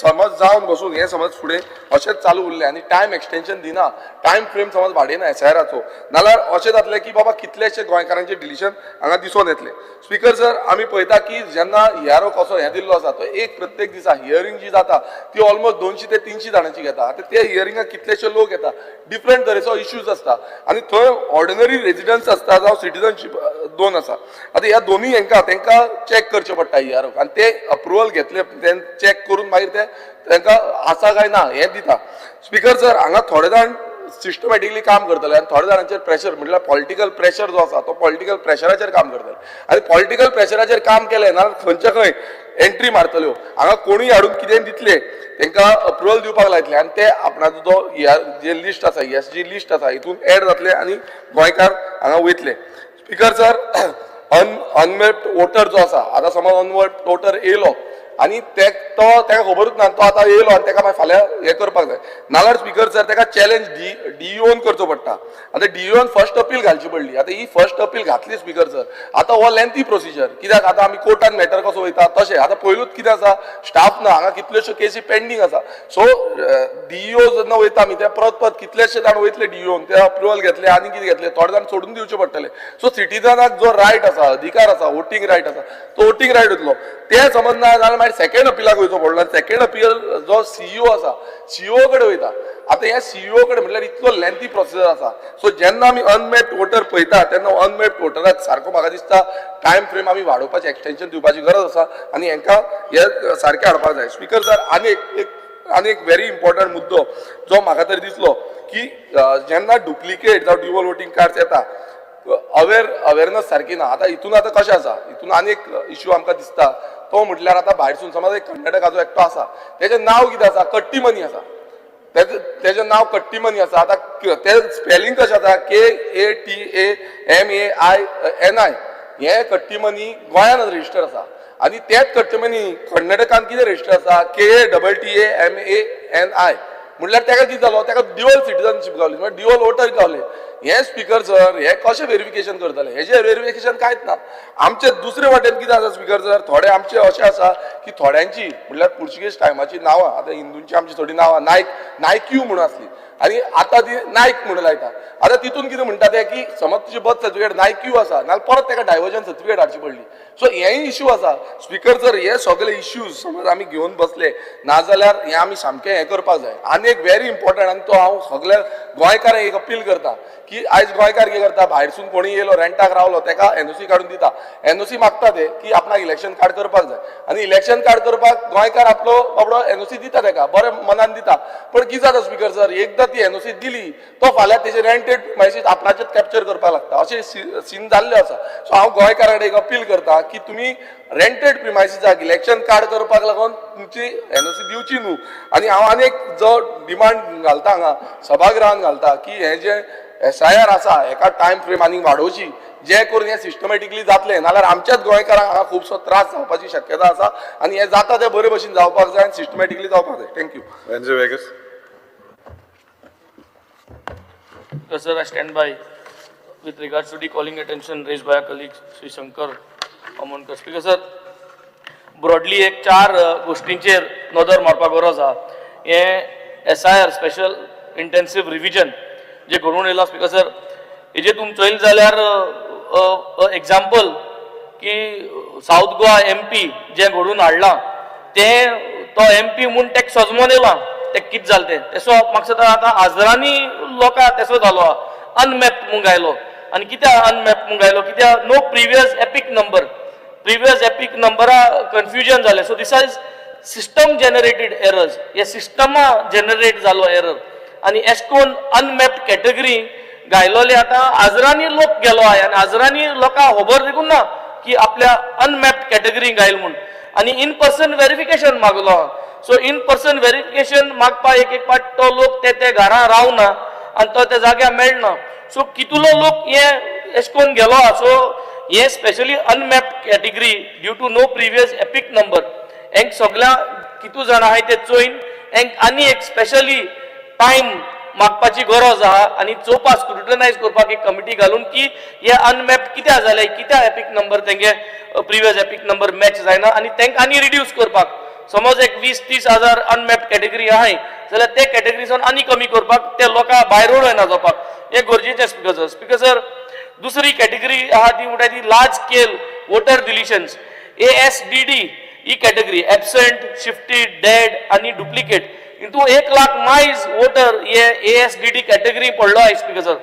समज जावन बसून हें समज फुडें अशेंच चालू उरलें आनी टायम एक्सटेंशन दिना टायम फ्रेम समज वाडयना एसआयआराचो नाल्यार अशें जातलें की बाबा कितलेशे गोंयकारांचे डिलिशन हांगा दिसून येतलें स्पीकर सर आमी पळयता की जेन्ना इआरओ कसो हें दिल्लो आसा तो एक प्रत्येक दिसा हियरिंग जी जाता ती ऑलमोस्ट 200 ते 300 जाणांची घेता आतां ते हियरिंगाक कितलेशे लोक येता डिफरंट तरेचो इश्यूज आसता आनी थंय ऑर्डिनरी रेजिडंट्स आसता जावं सिटीजनशीप दोन आसा आतां ह्या दोनूय तांकां चॅक करचें पडटा इआरओक आनी ते अप्रुवल घेतले ते चॅक करून मागीर ते तांकां आसा काय ना हें दिता स्पीकर सर हांगा थोडे जाण सिस्टमॅटिकली काम करतले आनी थोड्या जाणांचेर प्रेशर म्हटल्यार पॉलिटिकल प्रेशर जो आसा तो पॉलिटिकल प्रेशराचेर काम करतले आनी पॉलिटिकल प्रेशराचेर काम केलें ना खंयच्या खंय एंट्री मारतल्यो हांगा कोणूय हाडून कितें दितले तांकां अप्रुवल दिवपाक लायतले आनी ते आपणाचो जो जे लिस्ट आसा एसजी लिस्ट आसा हितून एड जातले आनी गोंयकार हांगा वयतले स्पीकर सर अनमॅप्ड वोटर जो आसा आतां समज अनमॅप्ड वोटर येयलो आनी तो ताका खबरूच ना तो आतां येयलो आनी ताका मागीर फाल्यां हें करपाक जाय नाल्यार स्पीकर सर ताका चॅलेंज डीईओन करचो पडटा आतां डीईओन फर्स्ट अपील घालची पडली आतां ही फर्स्ट अपील घातली स्पीकर सर आतां हो लेंथी प्रोसिजर कित्याक आतां आमी कोर्टान मॅटर कसो वयता तशें आतां पयलूच कितें आसा स्टाफ ना हांगा कितल्योश्यो केसी पेंडींग आसा सो डीईओ जेन्ना वयता आमी ते परत कितलेशे जाण वयतले डीईओन ते अप्रुवल घेतले आनी कितें घेतले थोडे जाण सोडून दिवचे पडटले सो सिटीजनाक जो रायट आसा अधिकार आसा वोटींग रायट आसा तो वोटींग रायट वयतलो ते समज ना जाल्यार मागीर सेकंड अपिलाक वयचो पडलो आनी सेकंड अपील जो सीईओ आसा सीईओ कडेन वयता आतां ह्या सीईओ कडेन म्हटल्यार इतलो लेंथी प्रोसिजर आसा सो जेन्ना आमी अनमॅप्ड वोटर पळयता तेन्ना अनमॅप्ड वोटराक सारको म्हाका दिसता टायम फ्रेम आमी वाडोवपाचें एक्सटेंशन दिवपाची गरज आसा आनी हांकां हे सारकें हाडपाक जाय स्पीकर सर आनी एक व्हेरी इम्पॉर्टंट मुद्दो जो म्हाका तरी दिसलो की जेन्ना डुप्लिकेट जावं ड्युअल वोटींग कार्ड्स येता अवेरनस सारकी ना आतां हितून आतां कशें आसा हितून आनी एक इश्यू आमकां दिसता तो म्हटल्यार आतां भायरसून समज एक कर्नाटकाचो एकटो आसा तेजें नांव कितें आसा कट्टीमनी आसा तेजें नांव कट्टीमनी आसा आतां तें स्पेलिंग कशें आसा KATAMAINI हें कट्टीमनी गोंयांत रजिस्टर आसा आनी तेच कट्टीमनी कर्नाटकान कितें रजिस्टर आसा KATAMANI म्हटल्यार तेका कितें जालो तेका ड्युअल सिटीजनशीप गावली म्हणजे ड्युअल वोटर गावले हे स्पीकर सर हे कशें व्हेरिफिकेशन करतले हेजें व्हेरिफिकेशन कांयच ना आमचे दुसरे वाटेन कितें आसा स्पीकर सर थोडे आमचे अशें आसा की थोड्यांची म्हटल्यार पुर्तुगेज टायमाची नांवां आतां हिंदूंची आमची थोडी नांवां नायक्यू म्हणून आसली आनी आतां ती नायक म्हणून लायता आतां तितून कितें म्हणटा ते की समज तुजें बर्थ सर्टिफिकेट नायक्यू आसा नाल्यार परत ताका डायवर्जन सर्टिफिकेट हाडची पडली सो हेय इश्यू आसा स्पीकर सर हे सगळे इश्यूज समज आमी घेवन बसले नाजाल्यार हे आमी सामकें हें करपाक जाय आनी एक व्हेरी इम्पॉर्टंट आनी तो हांव सगळ्या गोंयकारांक एक अपील करता की आयज गोंयकार कितें करता भायरसून कोणी येयलो रेंटाक रावलो ताका एनओसी काडून दिता एनओसी मागता ते की आपणाक इलेक्शन कार्ड करपाक जाय आनी इलेक्शन कार्ड करपाक गोंयकार आपलो बाबडो एनओसी दिता ताका बरें मनान दिता पण कितें जाता स्पीकर सर एकदां ती एनओसी दिली तो फाल्यां तेजे रेंटेड प्रिमायसीस आपणाचेच कॅप्चर करपाक लागता अशें सीन जाल्ले आसा सो हांव गोंयकारांक एक अपील करता की तुमी रेंटेड प्रिमायसीसाक इलेक्शन कार्ड करपाक लागून तुमची एनओसी दिवची न्हू आनी हांव आनी एक जो डिमांड घालता हांगा सभागृहान घालता की हे जे SIR आसा हेका टायम फ्रेम आनी वाडोवची जे करून हे सिस्टमॅटिकली जातले नाल्यार आमच्याच गोंयकारांक हांगा खुबसो त्रास जावपाची शक्यता आसा आनी हे जाता ते बरे भशेन जावपाक जाय आनी सिस्टमॅटिकली जावपाक जाय thank you Benji Vegas. Sir, I stand by with regards to the calling attention raised by our colleague Sri Shankar Amonkar. Speaker sir, broadly एक चार गोष्टींचेर नदर मारपाक गरज आहा हे SIR स्पेशल इंटेन्सिव्ह रिव्हिजन जे घडून येयला स्पीकर सर हेजे तुमी चोयले जाल्यार एग्जाम्पल की साऊथ गोवा MP जे घडून हाडलां तो MP म्हूण तेका सजमोन येयला ते कितें जालें तें तेसो म्हाका दिसता आतां हजारांनी लोकां तेसो जालो अनमॅप्ड म्हूण गायलो आनी कित्याक अनमॅप्ड म्हूण गायलो कित्याक नो प्रिवियस एपिक नंबरा कन्फ्युजन जालें so this is system generated errors हे सिस्टमा जनरेट जालो एरर आनी एश कोन अनमॅप्ड कॅटेगरी गायलोले आतां हजारांनी लोक गेलो आय आनी हजारांनी लोकां खबर देखून ना की आपल्या अनमॅप्ड कॅटेगरी गायल म्हूण आनी इन पर्सन व्हेरिफिकेशन मागलो सो इन पर्सन व्हेरिफिकेशन मागपा एक पाट तो लोक ते घरां रावना आनी तो त्या जाग्यार मेळना सो कितलो लोक हे एश कोन गेलो सो हे specially unmapped category due to no previous EPIC number हेंक सगळ्या कितू जाणां आहाय ते चोयन हेंक आनी एक स्पेशली टायम मागपाची गरज आहा आनी चोवपाक स्क्रुटनायज करपाक एक कमिटी घालून की हे अनमॅप्ड कित्याक जाले कित्याक एपिक नंबर तेंगे प्रिवियस एपिक नंबर मॅच जायना आनी तेंकां आनी रिड्यूस करपाक समज एक 20-30 हजार अनमॅप्ड कॅटेगरी आहाय जाल्यार ते कॅटेगरीसून आनी कमी करपाक ते लोकां भायर उडयना जावपाक हे गरजेचें स्पीकर सर दुसरी कॅटेगरी आहा ती म्हणटा ती large scale voter deletions ASDD ही कॅटेगरी एबसेंट शिफ्टेड डेड आनी डुप्लिकेट इंतू 1 लाख मायज वोटर हे ASDD कॅटेगरी पडलो आय स्पीकर सर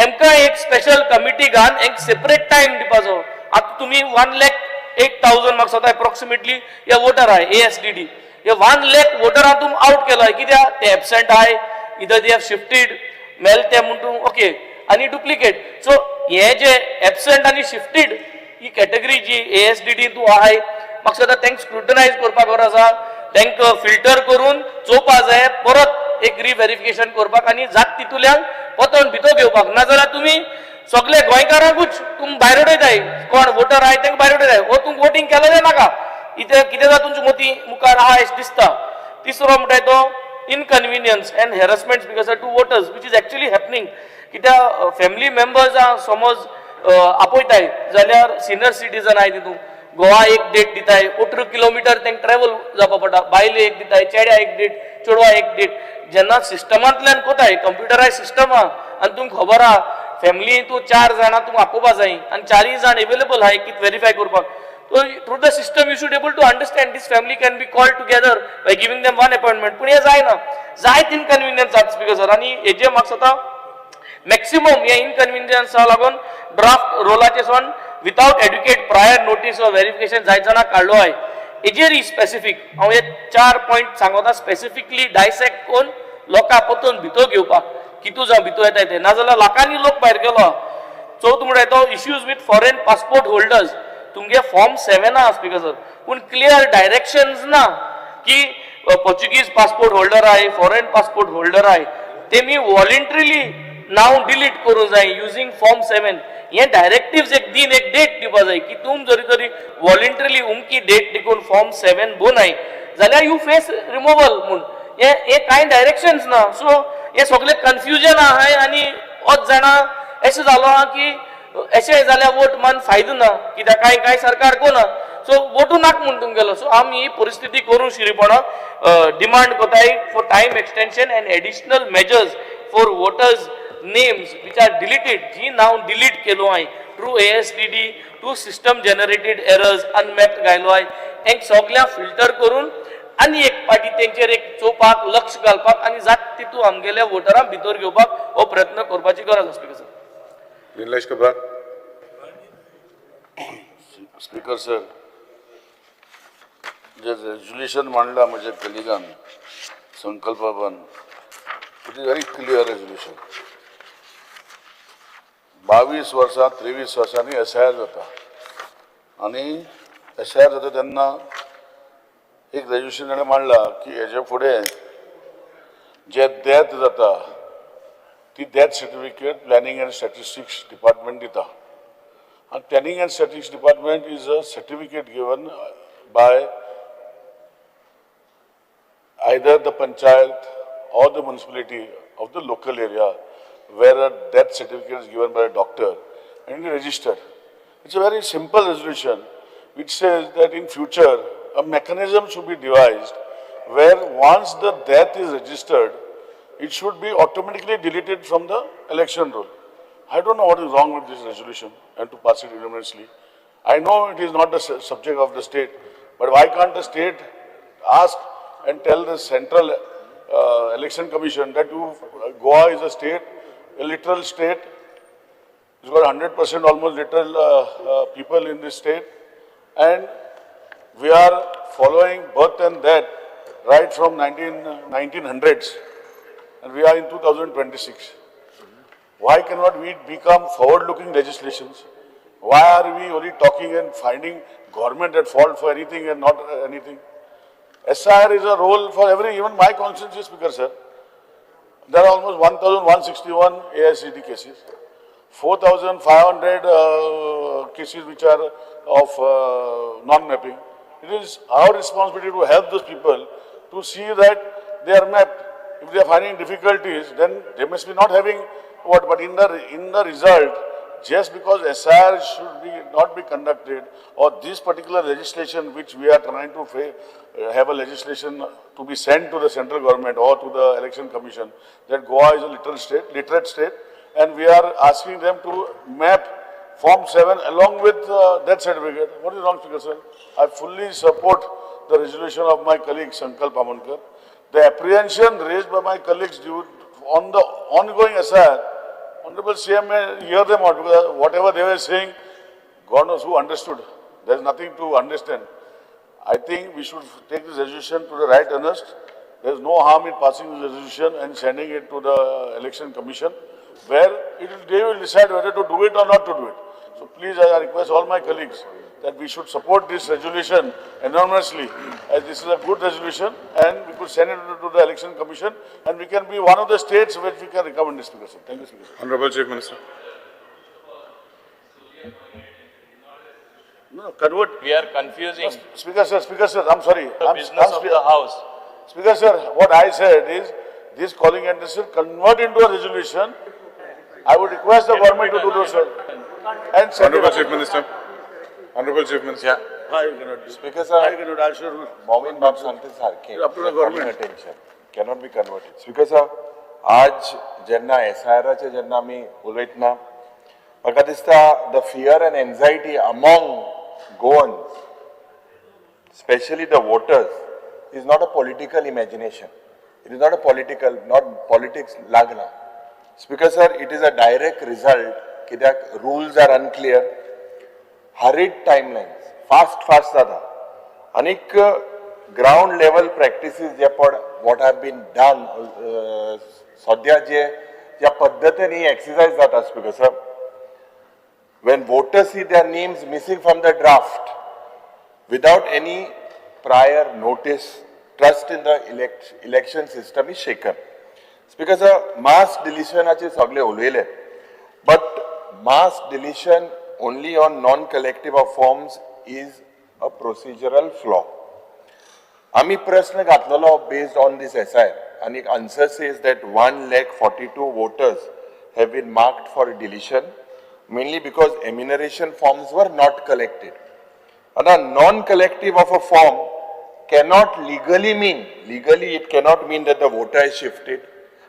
एमकां एक स्पेशल कमिटी घान एक सेपरेट टायम दिवपाचो आतां तुमी 1,08,000 म्हाका सदां एप्रॉक्सिमेटली हे वोटर आहाय ASDD हे 1 लाख वोटरां तुम आउट केलाय कित्याक ते एबसेंट आहाय इधर दे हॅव शिफ्टेड मेल ते म्हणून ओके आनी डुप्लिकेट सो हे जे एबसेंट आनी शिफ्टेड ही कॅटेगरी जी ASDD तू आहाय म्हाका सदां तेंक स्क्रुटनायज करपाक गरज आसा तेंक फिल्टर करून चोवपाक जाय परत एक रिव्हेरिफिकेशन करपाक आनी जात तितूंतल्यान पोतोन भितर घेवपाक नाजाल्यार तुमी सगळे गोंयकारांकूच तुम भायर उडयताय कोण वोटर आहाय तेंका भायर उडयताय हो तुमकां वोटींग केलेलें नाका इथे कितें जाता तुमची मती मुखार आहा अशें दिसता तिसरो म्हणटाय तो inconvenience and harassment because to voters which is actually happening कित्याक फॅमिली मेंबर्स समज आपयताय जाल्यार सिनियर सिटीजन आहाय तितून गोवा एक डेट दिताय 18 किलोमिटर तेंक ट्रॅव्हल जावपा पडटा बायले एक दिताय चेड्या एक डेट चेडवा एक डेट जेन्ना सिस्टमांतल्यान कोताय कंप्युटरायज सिस्टम आहा आनी तुमकां खबर आहा फॅमिली तूं 4 जाणां तुमकां आपोवपा जाय आनी 4 जाण एवेलेबल आहाय कितें व्हेरीफाय करपाक So through the system you should able to understand this family can be called together by giving them one appointment. पूण हे जायना, जायत इनकन्विनियन्स जाता स्पीकर सर, आनी हेजे म्हाका स्वता मॅक्सिमम हे इनकन्विनियन्सा लागून ड्राफ्ट रोलाचे सोन without educate prior notice or verification जायत जाणां काडलो आय. हेजेर स्पेसिफीक हांव हे 4 पॉयंट सांगता स्पेसिफिकली डायसेक्ट करून लोकां परतून भितर घेवपाक कितू जावं भितर येता ते, नाजाल्यार लाखांनी लोक भायर गेलो. चवथो म्हणटा तो issues with foreign passport holders, तुमगे फॉर्म 7 आहा स्पीकर सर, पूण क्लियर डायरेक्शन्स ना की पोर्चुगीज पासपोर्ट होल्डर आय, फॉरेन पासपोर्ट होल्डर आय, तेमी वॉलंटरीली नाव डिलीट करूं जाय युजींग फॉर्म 7. हे डायरेक्टिव्स एक दिन एक डेट दिवपा जाय की तुम जरी तरी वॉलंटरीली उमकी डेट दिकून फॉर्म 7 बोनाय जाल्यार यू फेस रिमूवल म्हूण हे कांय डायरेक्शन्स ना. सो हे सगळे कन्फ्युजन आहाय आनी होच जाणा अशें जालो आहा की अशें जाल्यार वोट मान फायदो ना, कित्याक कांय सरकार कोना, सो वोटू नाक म्हणून तुमगेलो. सो आमी ही परिस्थिती करूं शिरीपणा डिमांड कोताय for time extension and additional measures for voters names which are deleted, जी नाव डिलीट केलो आय through ASTD, through system generated errors, unmapped घायलो आय, हें सगळ्या फिल्टर करून आनी एक पाटी तेंचेर एक चोवपाक लक्ष घालपाक आनी जात तितू आमगेल्या वोटरांक भितर घेवपाक हो प्रयत्न करपाची गरज आसा speaker sir. Nilesh Kabra. Speaker sir, जे रेजोल्यूशन मांडला म्हज्या कलिगान संकल्पान, it is very clear resolution. 22 वर्सां 23 वर्सांनी SIR जाता आनी SIR जाता तेन्ना एक रेजोल्यूशन ताणें मांडला की हेजे फुडें जे डेथ जाता ती death certificate planning and statistics department दिता. And Planning and Statistics Department is a certificate given by either the panchayat or the municipality of the local area where a death certificate is given by a doctor and registered. It's a very simple resolution which says that in future a mechanism should be devised where once the death is registered, it should be automatically deleted from the election roll. I don't know what is wrong with this resolution and to pass it unanimously. I know it is not the subject of the state, but why can't the state ask and tell the central election commission that Goa is a state, a literal state, it's got 100% almost literal people in this state, and we are following birth and death right from 1900s, and we are in 2026. Why cannot we become forward-looking legislations? Why are we only talking and finding government at fault for anything and not anything? SIR is a role for every, even my constituency, Speaker sir. There are almost 1,161 AICD cases, 4,500 cases which are of non-mapping. It is our responsibility to help those people to see that they are mapped. If they are finding difficulties, then they must be not having what, but in the result, just because SIR should not be conducted, or this particular legislation which we are trying to have a legislation to be sent to the central government or to the election commission, that Goa is a literate state, and we are asking them to map Form 7 along with death certificate. What is wrong, Speaker sir? I fully support the resolution of my colleague Sankalp Amonkar. The apprehension raised by my colleagues on the ongoing SIR, Honorable CM may hear them out, because whatever they were saying, God knows who understood. There is nothing to understand. I think we should take this resolution to the right earnest. There is no harm in passing this resolution and sending it to the election commission, where they will decide whether to do it or not to do it. So please, I request all my colleagues that we should support this resolution enormously, as this is a good resolution, and we could send it to the election commission, and we can be one of the states which we can recommend this, Speaker sir. Thank you, Speaker sir. Honorable Chief Minister. No, convert. We are confusing Speaker sir, I'm sorry. the business of the house. Speaker sir, what I said is, this calling attention convert into a resolution. I would request the government to do those, sir. And send Honorable it Chief Minister. Honorable Chief Minister. Speaker sir, I cannot answer. Momin बाब सांगते सारखे Up to the government. Attention cannot be converted. Speaker sir, आज जेन्ना SIR-चे जेन्ना आमी उलयतना, म्हाका दिसता the fear and anxiety among Goans, especially the voters, is not a political imagination. It is not a not politics lagna. Speaker sir, it is a direct result that rules are unclear, hurried timelines, fast zada. Anik ground level practices what have been done, sadhya ज्या पद्धतीने exercise जाता speaker sir. When voters see their names missing from the draft, without any prior notice, trust in the election system is shaken. Speaker sir, mass deletion ache sagle ulele, but mass deletion only on non-collective of forms is a procedural flaw. Ami prashna ghatlelo based on this SIR, and the answer says that 1,42,000 voters have been marked for deletion, mainly because enumeration forms were not collected. And a non-collective of a form cannot legally it cannot mean that the voter is shifted.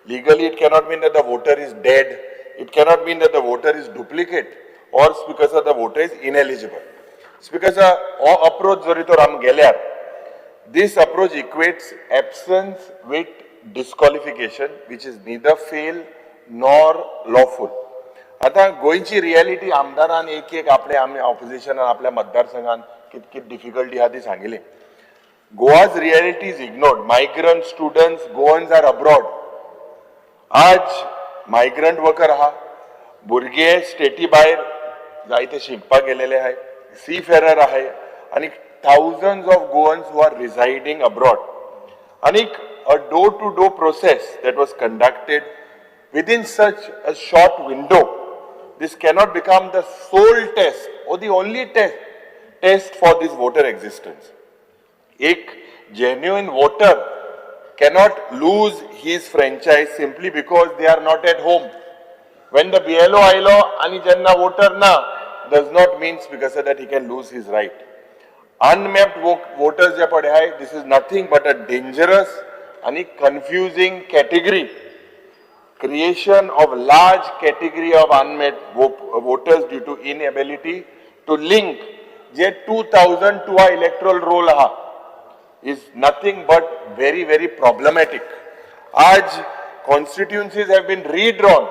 Legally, it cannot mean that the voter is dead. It cannot mean that the voter is duplicate or because the voter is ineligible. Because approach zorito ram gelyar. This approach equates absence with disqualification, which is neither fail nor lawful. आता गोयची reality आमदारान एक आपले opposition आपल्या मतदारसंघात कितकी difficulty हा ती सांगिल्ली. Goa's reality is ignored. Migrant students, Goans are abroad. आज मायग्रंट वर्कर आहा, भुरगे स्टेटी भायर जायते शिकपाक गेलेले आहाय, सी फेरर आहाय, आणि thousands of Goans who are residing abroad. And a door-to-door process that was conducted within such a short window, this cannot become the sole test or the only test for this voter existence. A genuine voter cannot lose his franchise simply because they are not at home. When the BLO ILO ani janna voter na does not mean because that he can lose his right. Unmapped voters je pade hai, this is nothing but a dangerous and confusing category. Creation of large category of unmet voters due to inability to link je 2000 to a electoral roll aha is nothing but very, very problematic. Aaj constituencies have been redrawn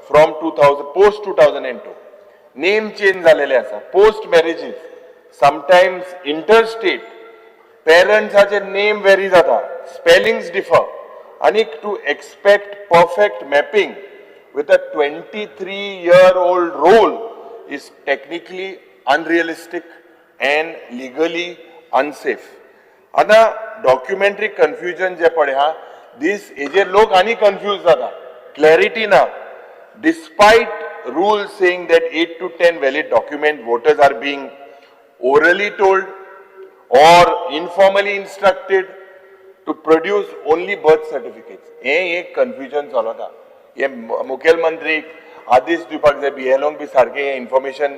from 2000, post 2002. Name change झालेले आसा, post marriages, sometimes interstate, parents चे name vary जाता, spellings differ. And to expect perfect mapping with a 23-year-old roll is technically unrealistic and legally unsafe. Other documentary confusion je pade ha, this eje log ani confused zata. Clarity na. Despite rules saying that 8 to 10 valid document voters are being orally told or informally instructed to produce only birth certificates. ये confusion चालू था. ये मुख्यमंत्री आदेश दिवपाक जाय BLOंक B सारके information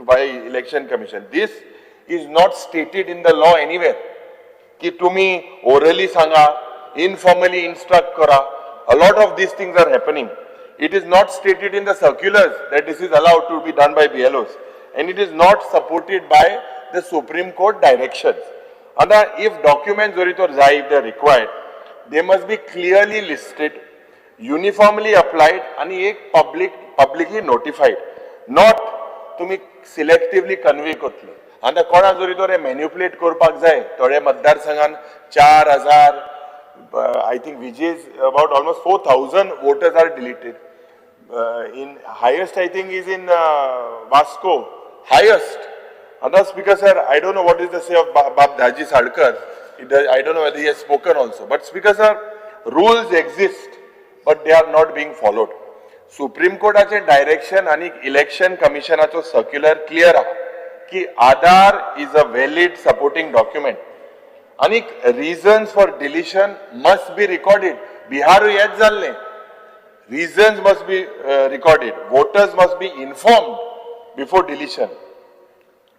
by election commission. This is not stated in the law anywhere. कि तुम्ही orally सांगा, informally instruct करा. A lot of these things are happening. It is not stated in the circulars that this is allowed to be done by BLOs, and it is not supported by the Supreme Court directions. And if documents if they are required, they must be clearly listed, uniformly applied, and publicly notified. Not to be selectively convey kotli. And the kona zoritore manipulate korpak jay. Tode matdar sangan 4,000, I think Vijay's about almost 4,000 voters are deleted. In highest, I think, is in Vasco. Highest. Other speaker, sir, I don't know what is the say of Bab Daji Sadkar. I don't know whether he has spoken also. But speaker, sir, rules exist, but they are not being followed. Supreme Court direction and election commission circular clear ki Aadhaar is a valid supporting document. And reasons for deletion must be recorded. Bihar yet jalne. Reasons must be recorded. Voters must be informed before deletion.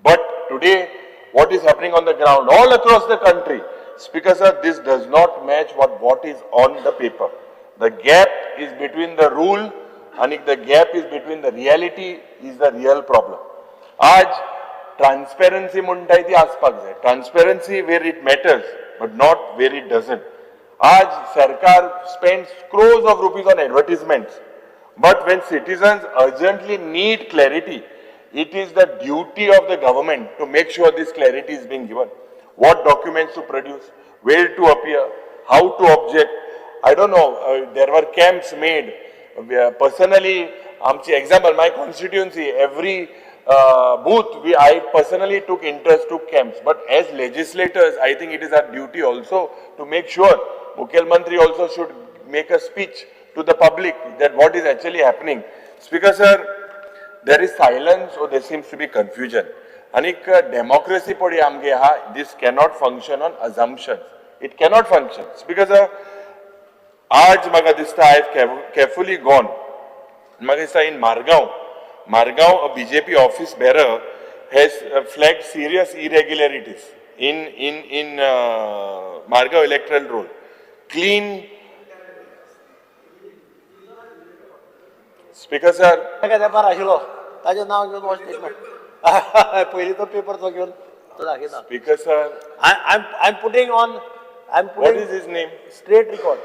But today, what is happening on the ground all across the country, Speaker sir, this does not match what is on the paper. The gap is between the rule and the gap is between the reality is the real problem. आज transparency म्हणटाय ती आसपाक जाय. Transparency where it matters but not where it doesn't. आज सरकार spends crores of rupees on advertisements, but when citizens urgently need clarity, it is the duty of the government to make sure this clarity is being given. What documents to produce, where to appear, how to object. I don't know, there were camps made. Personally, example, my constituency, every booth, I personally took interest to camps. But as legislators, I think it is our duty also to make sure, Mukhyamantri also should make a speech to the public that what is actually happening. Speaker sir, there is silence or there seems to be confusion. Anik democracy podi amge ha, this cannot function on assumptions. It cannot function. Speaker sir, आज म्हाका दिसता I have carefully gone. म्हाका दिसता in Margaon, a BJP office bearer has flagged serious irregularities in Margaon electoral roll. Clean. Speaker sir. तेपार आशिल्लो ताजें नांव घेवन हो स्टेटमेंट पयलीं तो पेपर तो घेवन तो दाखयता. Speaker sir. I'm putting What is his name? straight record.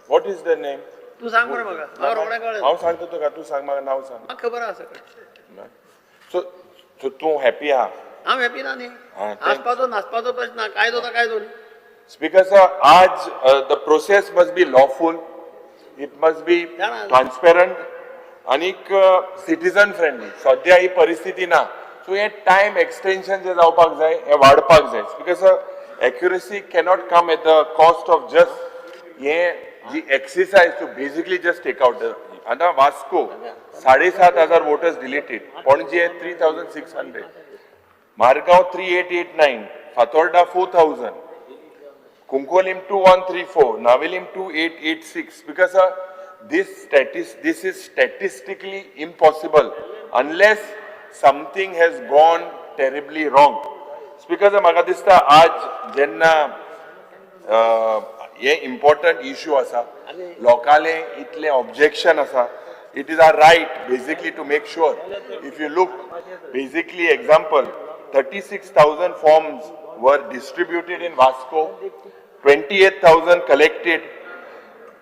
What is the name? तू सांग बरं म्हाका रोखडें कळ्ळें. हांव सांगता तुका, तू सांग म्हाका नांव सांग. म्हाका खबर आसा सगळें. So तूं हॅपी आहा? हांव हॅपी ना न्ही. thanks. नाचपाचो नाचपाचो प्रश्न ना, कायदो तो कायदो न्ही. Speaker sir, आज the process must be lawful, it must be transparent आणि citizen friendly. सध्या ही परिस्थिती ना, so हे time extension जे जावपाक जाय हे वाडपाक जाय. Speaker sir, accuracy cannot come at the cost of just हे जी exercise to basically just take out the. आता Vasco 7,500 voters deleted, Panaji 3,600, Margao 3,889, Fatorda 4,000, Cuncolim 2,134, Navelim 2,886. Because this is statistically impossible unless something has gone terribly wrong. Speaker sir, म्हाका दिसता आज जेन्ना हे important issue आसा, लोकांले इतले objection आसा, it is our right basically to make sure. If you look, basically example, 36,000 forms were distributed in Vasco, 28,000 collected,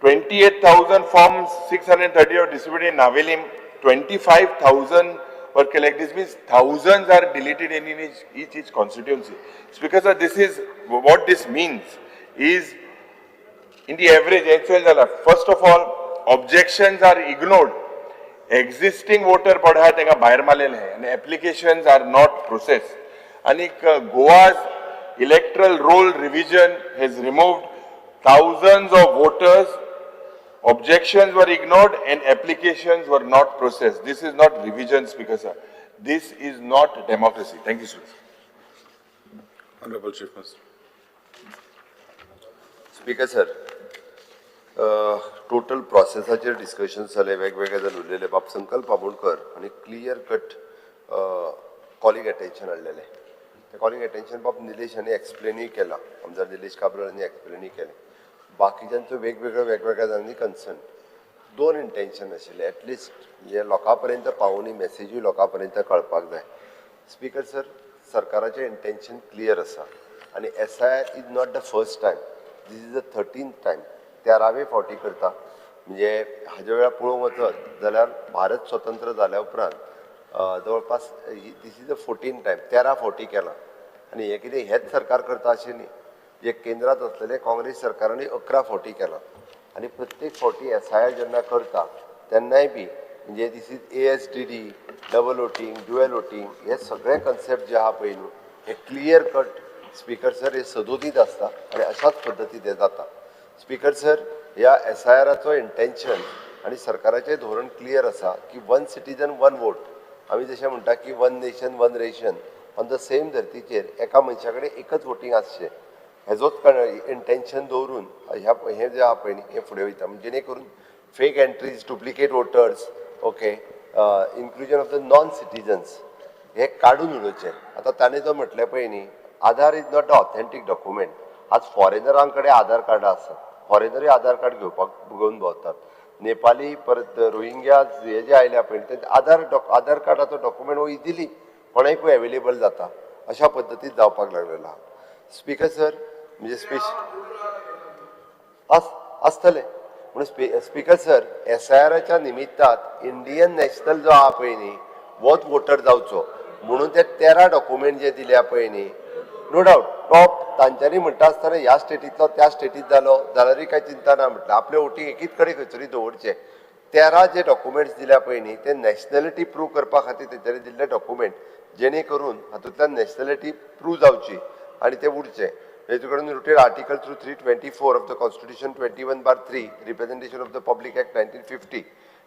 28,000 forms, 630 were distributed in Navelim, 25,000 were collected. This means thousands are deleted in each constituency. It's because this is, what this means is, in the average, first of all, objections are ignored. Existing voter padha tenga bahar malel hai, and applications are not processed. And Goa's electoral roll revision has removed thousands of voters. Objections were ignored and applications were not processed. This is not revision, Speaker sir. This is not democracy. Thank you, sir. Honorable Chief Minister. Speaker sir, total प्रोसेसाचेर discussion जालें, वेगवेगळे जाण उरलेले. बाब संकल्प आमोणकर आनी clear cut calling attention हाडलेलें. ते calling attention बाब निलेश हांणी एक्सप्लेनूय केला, आमदार निलेश काब्राल हांणी एक्सप्लेनूय केलें. बाकीच्यांचो वेगवेगळ्या जाणांनी कन्सर्न. दोन इंटेन्शन आशिल्ले, एटलिस्ट हे लोकां पर्यंत पावोनी मेसेजूय लोकां पर्यंत कळपाक जाय. स्पीकर सर, सरकाराचें इंटेन्शन क्लियर आसा आनी SIR is not the first time. This is the 13th time. 13वे फावटी करता. म्हणजे हाज्या वेळार पळोवंक वचत जाल्यार भारत स्वतंत्र जाल्या उपरांत जवळपास this is the 14th time, 13 फावटी केला. आनी हे कितें हेच सरकार करता अशें न्ही. जे केंद्रांत असलेले काँग्रेस सरकारांनी 11 फावटी केला. आनी प्रत्येक फावटी SIR जेन्ना करता तेन्नाय बी म्हणजे this is ASDD, double voting, dual voting, हे सगळे कन्सेप्ट जे आहा पळय न्हू, हे क्लियर कट स्पीकर सर हे सदोदीत आसता आनी अशाच पद्दतीन हे जाता. स्पीकर सर, ह्या SIRाचो इंटेन्शन आनी सरकाराचें धोरण क्लियर आसा की 1 सिटीजन 1 वोट. आमी जशें म्हणटा की 1 nation 1 ration, on the same धर्तीचेर एका मनशा कडेन एकच वोटींग आसचें, हेजोच इंटेन्शन दवरून हे जे आहा पळय न्ही हे फुडें वयता. जेणे करून fake entries, duplicate voters, okay, inclusion of the non citizens हे काडून उडोवचें. आतां ताणें जो म्हटलें पळय न्ही, Aadhaar is not the authentic document. आज फॉरेनरां कडेन आधार कार्ड आसा, फॉरेनरूय आधार कार्ड घेवन भोंवतात. नेपाली परत रोहिंग्या हे जे आयल्या पळय ते आधार कार्डाचो डॉक्युमेंट हो इजिली कोणाकूय अवेलेबल जाता अशा पद्दतीन जावपाक लागलेलो आहा. स्पीकर सर म्हणजे आसतले म्हणून स्पीकर सर SIRच्या निमित्तात इंडियन नॅशनल जो आहा पळय न्ही वोच वोटर जावचो म्हणून ते 13 डॉक्युमेंट जे दिल्या पळय न्ही नो डावट टॉप तांच्यांनी म्हणटा आसतना ह्या स्टेटींतलो त्या स्टेटींत जालो जाल्यारूय कांय चिंता ना म्हटलं आपले वोटींग एकीच कडेन खंयतरी दवरचे. 13 जे डॉक्युमेंट्स दिल्या पळय न्ही ते नॅशनॅलिटी प्रूव करपा खातीर तेंच्यांनी दिल्ले डॉक्युमेंट जेणे करून हातूंतल्यान नॅशनॅलिटी प्रूव जावची आनी ते उरचे. हेतू कडेन related article through 324 of the constitution 21/3 representation of the public act 1950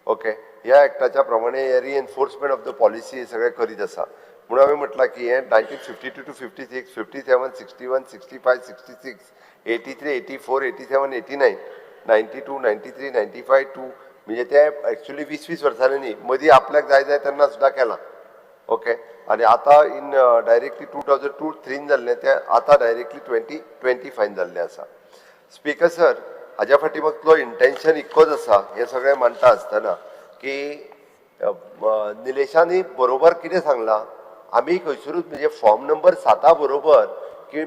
okay ह्या ऍक्टाच्या प्रमाणे हे रिएन्फोर्समेंट ऑफ द पॉलिसी हे सगळें करीत आसा. म्हणून हांवें म्हटलां की हे 1952 to 56, 57, 61, 65, 66, 83, 84, 87, 89, 92, 93, 95, 2 म्हणजे ते ऍक्च्युली 20 वर्सांनी न्ही मदीं आपल्याक जाय जाय तेन्ना सुद्दां केलां ओके आनी आतां इन डायरेक्टली 2002-03 जाल्लें तें आतां डायरेक्टली 2025 जाल्लें आसा. स्पीकर सर हाज्या फाटी म्हजो इंटेन्शन इतकोच आसा हें सगळें मांडटा आसतना की निलेशांनी बरोबर कितें सांगलां आमी खंयसरूच म्हणजे फॉर्म नंबर 7 बरोबर की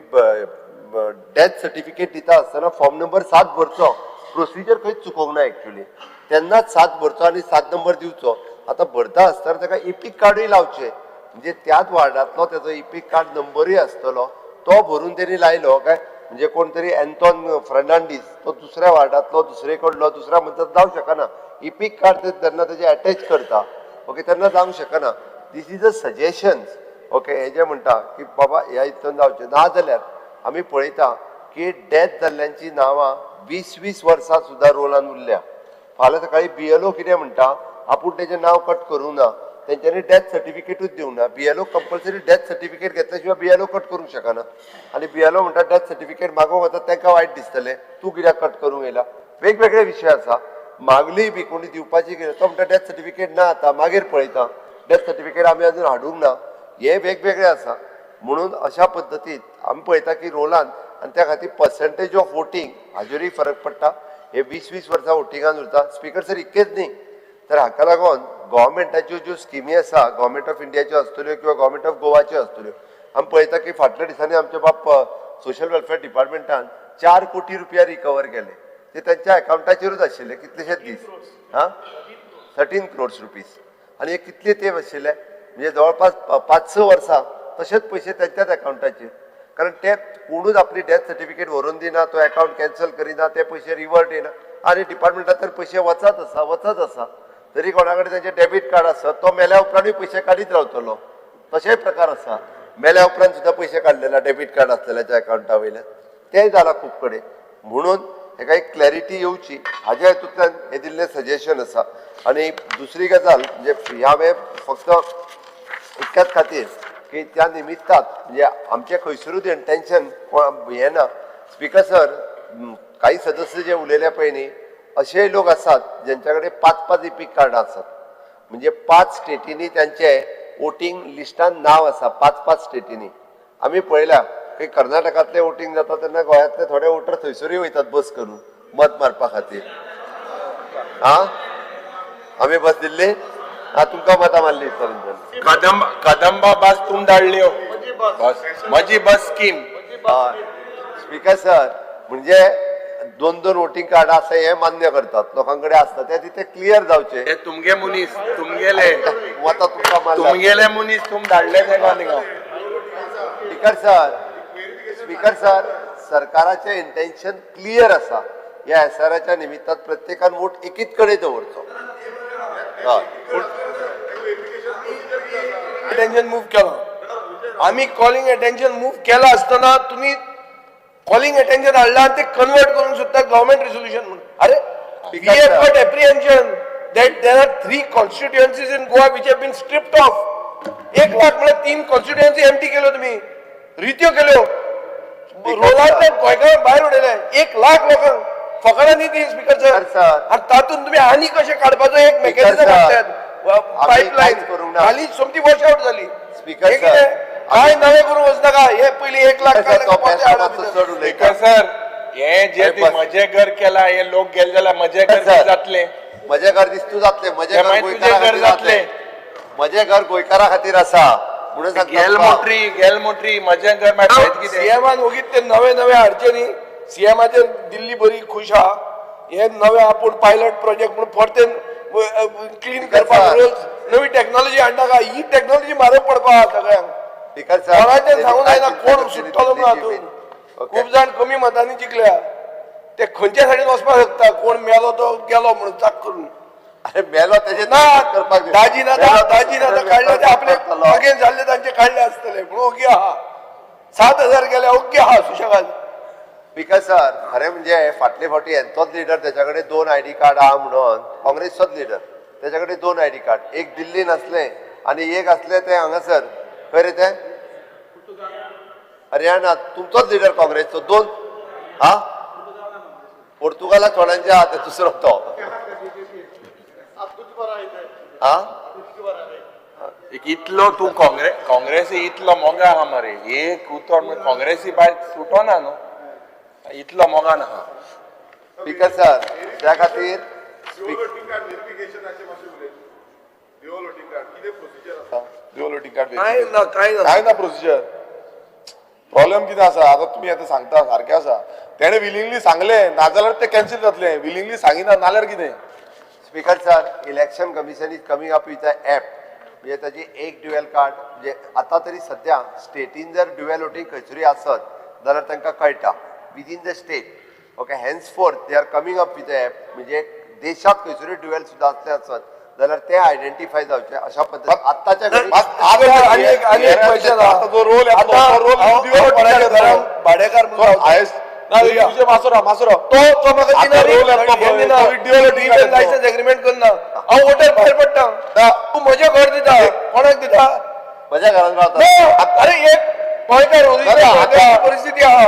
डेथ सर्टिफिकेट दिता आसतना फॉर्म नंबर 7 भरचो प्रोसिजर खंयच चुकोवंक ना एक्चुअली तेन्नाच 7 भरचो आनी 7 नंबर दिवचो. आतां भरता आसतना ताका इपीक कार्डूय लावचें म्हणजे त्याच वार्डांतलो तेजो इपीक कार्ड नंबरूय आसतलो तो भरून तेणी लायलो काय म्हणजे कोण तरी एंटॉन फर्नांडीस तो दुसऱ्या वार्डांतलो दुसरे कडलो दुसऱ्या मद्दत जावंक शकना. इपीक कार्ड तेन्ना तेजे अटॅच करता ओके तेन्ना जावंक शकना. This is a suggestions okay हे जे म्हणटा की बाबा ह्या हितून जावचें ना जाल्यार आमी पळयता की डेथ जाल्ल्यांची नांवां 20 वर्सां सुद्दां रोलान उरल्या. फाल्यां सकाळी BLO कितें म्हणटा आपूण तेजें नांव कट करूं ना तेंच्यांनी डेथ सर्टिफिकेटूच दिवंक ना. BLO कंपल्सरी डेथ सर्टिफिकेट घेतल्या शिवाय BLO कट करूंक शकना आनी BLO म्हणटा डेथ सर्टिफिकेट मागोवंक वता तांकां वायट दिसतलें तूं कित्याक कट करूंक येयला. वेगवेगळे विशय आसा मागली बी कोणी दिवपाची कितें तो म्हणटा डेथ सर्टिफिकेट ना आतां मागीर पळयता डेथ सर्टिफिकेट आमी अजून हाडूंक ना हे वेगवेगळे आसा. म्हणून अशा पद्दतीन आमी पळयता की रोलान आनी त्या खातीर पर्संटेज ऑफ वोटींग हाजेरूय फरक पडटा. हे 20 वर्सां वोटिंगान उरता. स्पीकर सर इतकेच न्ही तर हाका लागून गव्हर्मेंटाच्यो ज्यो स्किमी आसा गव्हर्मेंट ऑफ इंडियाच्यो आसतल्यो किंवा गव्हर्मेंट ऑफ गोवाच्यो आसतल्यो आमी पळयता की फाटल्या दिसांनी आमचे बाप सोशल वेलफेअर डिपार्टमेंटान 4 कोटी रुपया रिकवर केले ते त्यांच्या अकाउंटाचेरूच आशिल्ले कितलेशेच दीस 13 crores रुपीज आनी हे कितले ते आशिल्ले म्हणजे जवळपास 5-6 वर्सां तशेच पयशे त्यांच्याच अकाउंटाचेर कारण ते कोणूच आपली डेथ सर्टिफिकेट व्हरून दिना तो अकाउंट कॅन्सल करिना ते पयशे रिवर्ट येना आनी डिपार्टमेंटान तर पयशे वचत आसा तरी कोणाकडे त्यांचे डेबिट कार्ड आसा तो मेल्या उपरांतूय पयशे काडीत रावतलो. तशेय प्रकार आसा मेल्या उपरांत सुद्दां पयशे काडलेला डेबिट कार्ड आसलेल्याच्या अकाउंटा वयल्यान तेय जाला खूब कडेन. म्हणून हेका एक क्लॅरिटी येवची हाज्या हेतूंतल्यान हे दिल्लें सजेशन आसा. आनी दुसरी गजाल म्हणजे ह्या वेळ फक्त इतक्याच खातीर की त्या निमित्तात म्हणजे आमचे खंयसरूच इंटेन्शन हें ना. स्पीकर सर काही सदस्य जे उलयले पळय न्ही अशेय लोक आसात ज्यांच्या कडेन 5-5 इपीक कार्डां आसात म्हणजे 5 स्टेटींनी त्यांचे वोटींग लिस्टान नांव आसा 5-5 स्टेटींनी. आमी पळयल्या की कर्नाटकांतले वोटींग जाता तेन्ना गोंयांतले थोडे वोटर थंयसरूय वयतात बस करून मत मारपा खातीर. आमी बस दिल्ली तुमकां मतां मारली सर कदंबा बस तुम धाडल्यो म्हजी बस स्कीम. स्पीकर सर म्हणजे 2-2 वोटिंग कार्ड आसा हे मान्य करतात लोकांकडे असतात ते तिथे क्लियर जावचे. हे तुमगे मुनीस तुमगेले मतां तुमकां मारली तुमगेले मुनीस तुम धाडले ते गांव. स्पीकर सर सरकाराचे इंटेन्शन क्लियर आसा या SRच्या निमित्तात प्रत्येकान वोट एकीच कडेन दवरचो. अटेन्शन मूव केला आम्ही कॉलिंग अटेन्शन मूव केला असताना तुम्ही कॉलिंग अटेन्शन हाडला आणि ते कन्वर्ट करून सुद्धा गव्हर्नमेंट रिझोल्युशन म्हणून अरे we have got apprehension that there are 3 constituencies in Goa which have been stripped off. 1 lakh म्हणजे 3 कॉन्स्टिट्युएन्सी एम्प्टी केलो तुम्ही रित्यो केल्यो रोलांतले गोंयकार भायर उडयले 1 लाख लोकांक फकाणांनी ती स्पीकर सर आणि तातूंत तुम्ही आनी कशें काडपाचो एक मेकॅनिझम हाडटात पायपलायन खाली सोमती वॉश आउट झाली. स्पीकर काय नवे करून वचनाका हे पयली 1 लाख स्पीकर सर हे जे मजे घर केला हे लोक गेले जाल्यार मजे घर जातले मजे घर दिसतू जातले मजे घर गोंयकारा खातीर आसा म्हणून सांगता गेल मोटरी मजा कर मागता कितें सीएमान ओगीत ते नवे नवे हाडचे न्ही सीएमाचेर दिल्ली बरी खुश आहा हे नवे आपूण पायलट प्रोजेक्ट म्हणून परतेन क्लीन करपाक रुल्स नवी टेक्नॉलॉजी हाडटा काय ही टेक्नॉलॉजी म्हारग पडपा आहा सगळ्यांक स्पीकर कोणाचें सांगून जायना कोण सुट्टलो म्हणून हातून खूब जाण कमी मतांनी जिखल्या ते खंयच्या सायडीन वचपाक शकता कोण मेलो तो गेलो म्हणून चाक करून अरे मेलो त्याचे ना दाजी ना काढले ते आपले अगेन जाल्ले तांचे काढले आसतले पूण ओगी आहा 7,000 गेले ओगी आहा सुशेगाद स्पीकर सर खरें म्हणजे फाटले फावटी हेंचोच लिडर त्याच्याकडे 2 आयडी कार्ड आहा म्हणून काँग्रेसचोच लिडर त्याच्याकडे 2 आयडी कार्ड एक दिल्लीन असले आणि एक असले ते हांगासर खंय रे ते हरियाणा तुमचोच लिडर काँग्रेसचो 2 हा पोर्तुगाला थोड्यांचे आहा ते दुसरो तो हा इतलो तू काँग्रेस इतलो मोगा आहा मरे एक उतर काँग्रेसी भायर सुटोना न्हू इतलो मोगान आहा स्पीकर सर त्या खातीर डिओलोटिंग कार्ड काय ना प्रोसिजर प्रॉब्लेम कितें आसा आतां तुमी आतां सांगता सारकें आसा तेणे विलिंगली सांगलें नाजाल्यार तें कॅन्सील जातलें विलिंगली सांगिना नाल्यार कितें speaker sir election commission is coming up with a app म्हणजे ताची एक ड्युएल कार्ड म्हणजे आतां तरी सध्या स्टेटीन जर ड्युएल वोटींग खंयसरूय आसत जाल्यार तांकां कळटा within the state okay henceforth they are coming up with a app म्हणजे देशात खंयसरूय ड्युएल सुद्दां असले आसत जाल्यार ते आयडेंटिफाय जावचे अशा पद्दतीन आत्ताच्या जो रोल भाडेकार मासुरा तो लायसन्स एग्रीमेंट करना हांव वोटर भायर पडटा तूं म्हजें घर दिता कोणाक दिता म्हज्या घरान रावता अरे एक गोंयकार परिस्थिती आहा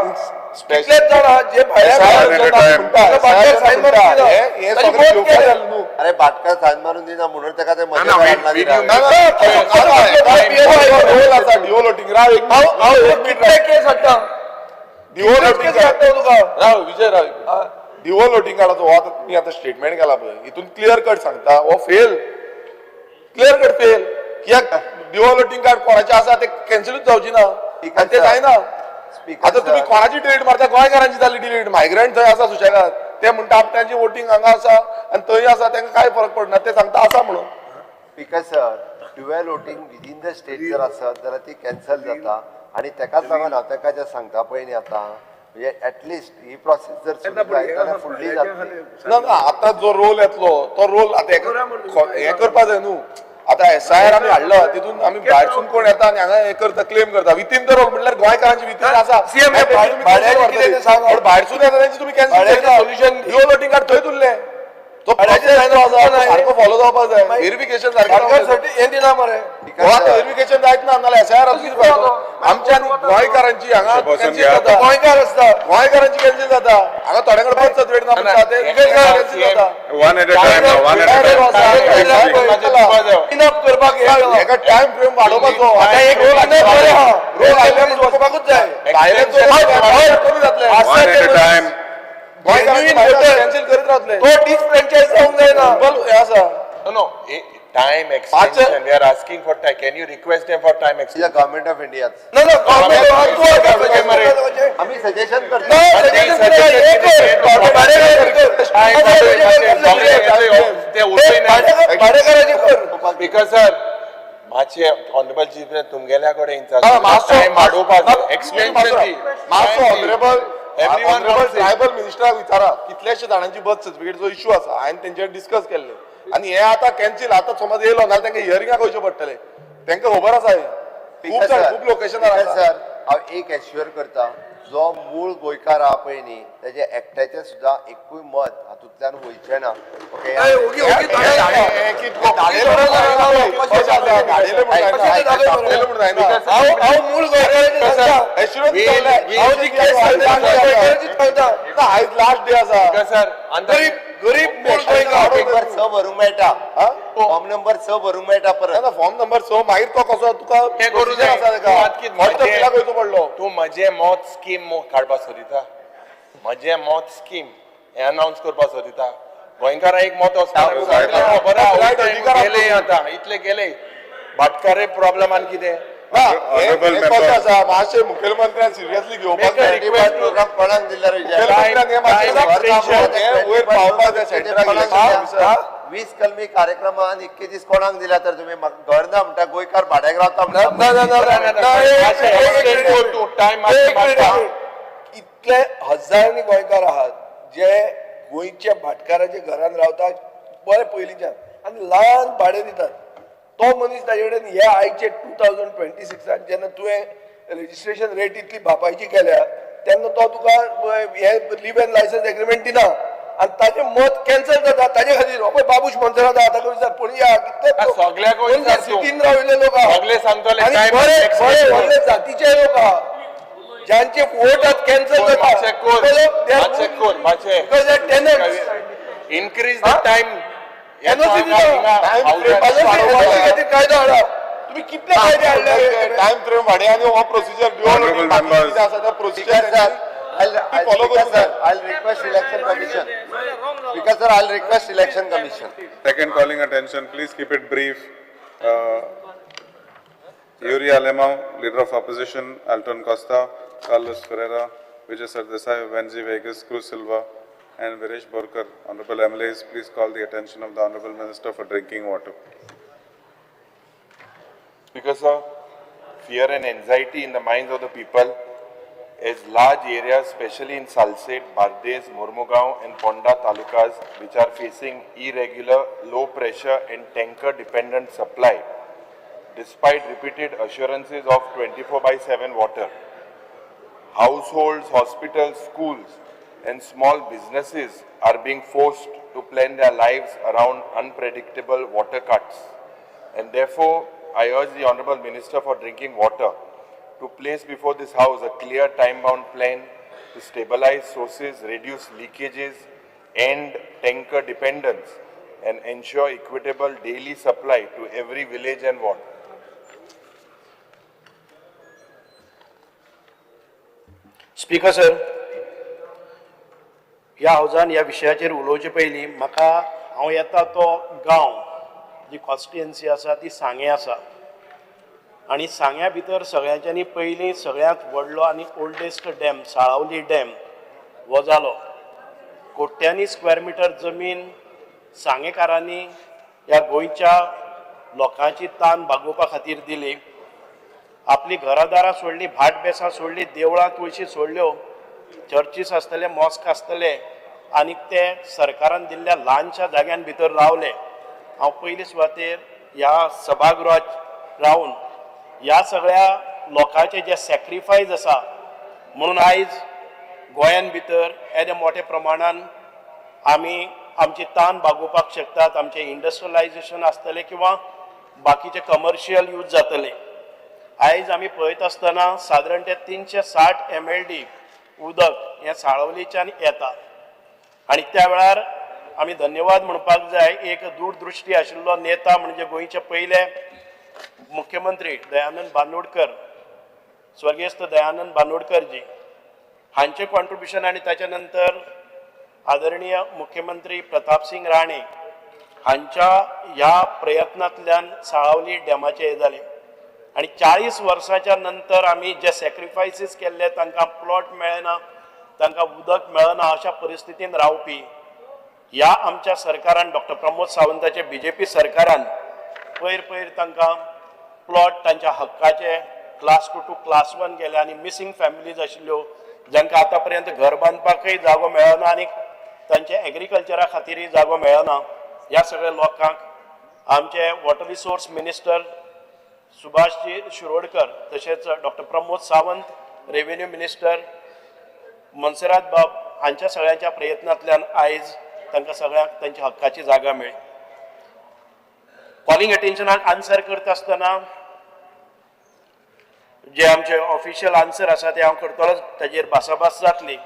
कितलेच जाण आहा जे भायर सायन अरे भाटकार सायन मारून दिना म्हणून ताका ते म्हज्या कितले केस हाडटा डिओलोटिंग कार्डाचो हो आतां तुमी आतां स्टेटमेंट केला पळय हितून क्लियर कट सांगता हो फेल क्लियर कट फेल कित्याक डिओलोटिंग कार्ड कोणाचें आसा ते कॅन्सलूच जावची ना आनी ते जायना आतां तुमी कोणाची डिलीट मारता गोंयकारांची जाली डिलीट मायग्रंट थंय आसा सुशेगाद ते म्हणटा आपल्याची वोटींग हांगा आसा आनी थंय आसा तांकां कांय फरक पडना ते सांगता आसा म्हणून speaker sir dual voting within the state जर आसत जाल्यार ती कॅन्सल जाता आणि तेकाच लागून हांव ताका जें सांगता पळय न्ही आतां म्हणजे ऍटलिस्ट ही प्रोसेस जर सुरू जायत जाल्यार फुडली जातली ना आतां जो रोल येतलो तो रोल आतां हें करपा जाय न्हू आतां SIR आमी हाडलो तितून आमी भायरसून कोण येता आनी हांगा हें करता क्लेम करता विथीन द रोल म्हटल्यार गोंयकारांची विथीन आसा भायरसून येता तेंची तुमी कॅन्सल सोल्युशन डिओलोटिंग कार्ड थंय उरलें तो सारको फॉलो जावपाक जाय व्हेरिफिकेशन सारकें हें दिना मरे व्हेरिफिकेशन जायत ना नाल्यार SIR कितें करता आमच्या गोंयकारांची हांगा कॅन्सील जाता गोंयकार आसता गोंयकारांची कॅन्सील जाता हांगा थोड्या कडेन बर्थ सर्टिफिकेट ना म्हणटा ते कॅन्सील जाता One at a time, one at a time. Enough करपाक हेका टाइम फ्रेम वाडोवपाचो आतां एक रोल आयल्यार वचपाकूच जाय कमी जातले One at a time. Cancel करीत रावतले तो डिसफ्रँचायज जावंक जायना हे आसा No, time extension. We are asking for time. Can you request them for time is extension? The government of India ना आम्ही सजेशन करतो भाडेकाराची कर Because sir, मातशे ऑनरेबल चीफ तुमगेल्या कडेन मातसो वाडोवपाक एक्सटेंशन मातसो honourable Everyone wants it. Tribal मिनिस्टराक विचारा कितलेशे जाणांची बर्थ सर्टिफिकेटचो इश्यू आसा हांवें तेंचेर डिस्कस केल्ले आनी हे आतां कॅन्सील आतां समज येयलो नाल्यार तांकां हियरिंगाक वयचे पडटले तांकां खबर आसा हे खूब लोकेशनार आसा सर हांव एक एश्युअर करता जो मूळ गोंयकार आहा पळय न्ही तेजे एकट्याचें सुद्दां एकूय मत हातूंतल्यान वयचें ना ओके हांव मूळ आयज लास्ट डे आसा सर गरीब मूळ गोंयकार नंबर 6 भरूंक मेळटा फॉर्म नंबर 6 भरूंक मेळटा परत फॉर्म नंबर 6 मागीर तो कसो तुका करूं आसा ताका वयचो पडलो तूं म्हजें मत स्कीम काडपाक सोदिता म्हजें मत स्कीम हे अनाउन्स करपाक सोदिता गोंयकारां एक मत गेले आतां इतले गेले भाटकारे प्रॉब्लेमान कितें Honorable हे members. कसं आसा मातशें मुखेलमंत्र्यान सिरियसली घेवपाक जाय प्रोग्राम कोणाक दिला मुखेलमंत्र्यान हे मातशें हे वयर पावपाक जाय सेंट्रल इलेक्शन 20 कलमी कार्यक्रमान इतके दीस कोणाक दिला तर तुम्ही घर ना म्हणटा गोंयकार भाड्याक रावता इतले हजारांनी गोंयकार आहात जे गोंयच्या भाटकाराच्या घरान रावतात बरे पयलींच्यान आनी ल्हान भाडे दितात तो मनीस ताजे कडेन हे आयचे 2026 जेन्ना तुवें रेजिस्ट्रेशन रेट इतली बापायची केल्या तेन्ना तो तुका हे लिव्ह एंड लायसन्स एग्रीमेंट दिना आनी ताजें मत कॅन्सल जाता ताजे खातीर हो पळय बाबूश मंत्रात आहा ताका विचार पणजी कितले सिटीन राविल्ले लोक आहा व्हडले जातीचे लोक आहा ज्यांचे वोट आहात कॅन्सल जाता Increase the time. कायदो हाडा तुम्ही कितले कायदे हाडले टाइम फ्रेम वाडे आनी हो प्रोसिजर Honorable members. आसा त्या procedure I'll request election commission. Speaker sir, I'll request election commission. Second calling attention, please keep it brief. Yuri Alemão, Leader of Opposition, Alton Costa, Carlos Ferreira, Vijay Sardesai, Venzi Vegas, Cruz Silva, and Viresh Borkar. Honorable MLAs, please call the attention of the Honorable Minister for Drinking Water. Because of fear and anxiety in the minds of the people, as large areas, especially in Salsette, Bardes, Mormugaon and Ponda talukas, which are facing irregular, low pressure and tanker dependent supply, despite repeated assurances of 24/7 water. Households, hospitals, schools and small businesses are being forced to plan their lives around unpredictable water cuts. And therefore, I urge the Honourable Minister for Drinking Water to place before this House a clear time-bound plan to stabilize sources, reduce leakages, end tanker dependence, and ensure equitable daily supply to every village and ward. Speaker sir, ह्या हावजान ह्या विशयाचेर उलोवचे पयलीं म्हाका हांव येता तो गांव जी constituency आसा ती सांगे आसा आनी सांग्या भितर सगळ्यांच्यांनी पयलीं सगळ्यांत व्हडलो आनी ओल्डेस्ट डॅम साळावली डॅम हो जालो. कोट्यांनी स्क्वेअर मिटर जमीन सांगेकारांनी ह्या गोंयच्या लोकांची तान भागोवपा खातीर दिली. आपली घरादारां सोडली, भाट बेसां सोडली, देवळां तुळशी सोडल्यो, चर्चीस आसतले, मॉस्क आसतले आनी ते सरकारान दिल्ल्या ल्हानशा जाग्यां भितर रावले. हांव पयले सुवातेर ह्या सभागृहात रावन ह्या सगळ्या लोकांचे जे सॅक्रिफायस आसा म्हणून आयज गोंयान भितर येदे मोठ्या प्रमाणान आमी आमची तान भागोवपाक शकतात. आमचें इंडस्ट्रियलायजेशन आसतलें किंवा बाकीचे कमर्शियल यूज जातले. आयज आमी पळयत आसतना सादारण ते 360 MLD उदक हें साळावलीच्यान येता आनी त्या वेळार आमी धन्यवाद म्हणपाक जाय. एक दूरदृश्टी आशिल्लो नेता म्हणजे गोंयचे पयले मुख्यमंत्री दयानंद बांदोडकर, स्वर्गेस्त दयानंद बांदोडकर जी हांचे कॉन्ट्रिब्युशन आनी ताच्या नंतर आदरणीय मुख्यमंत्री प्रताप सिंग राणे हांच्या ह्या प्रयत्नांतल्यान साळावली डॅमाचें हें जालें आनी 40 वर्सांच्या नंतर आमी जे सॅक्रिफायसीस केल्ले तांकां प्लॉट मेळना, तांकां उदक मेळना अशा परिस्थितीन रावपी ह्या आमच्या सरकारान डॉक्टर प्रमोद सावंताच्या BJP सरकारान पयर पयर तांकां प्लॉट तांच्या हक्काचे क्लास 2 टू क्लास 1 गेले आनी मिसींग फॅमिलीज आशिल्ल्यो जांकां आतां पर्यंत घर बांदपाकय जागो मेळना आनी तांचे एग्रीकल्चरा खातीरय जागो मेळना. ह्या सगळ्या लोकांक आमचे water resource minister Subhashji Shirodkar तशेंच doctor Pramod Sawant, revenue minister Monserrate बाब हांच्या सगळ्यांच्या प्रयत्नांतल्यान आयज तांकां सगळ्यांक तांच्या हक्काची जागा मेळ्ळी. कॉलिंग अटेन्शनाक आन्सर करता आसतना जे आमचे ऑफिशियल आन्सर आसा ते हांव करतलो, ताजेर भासाभास जातली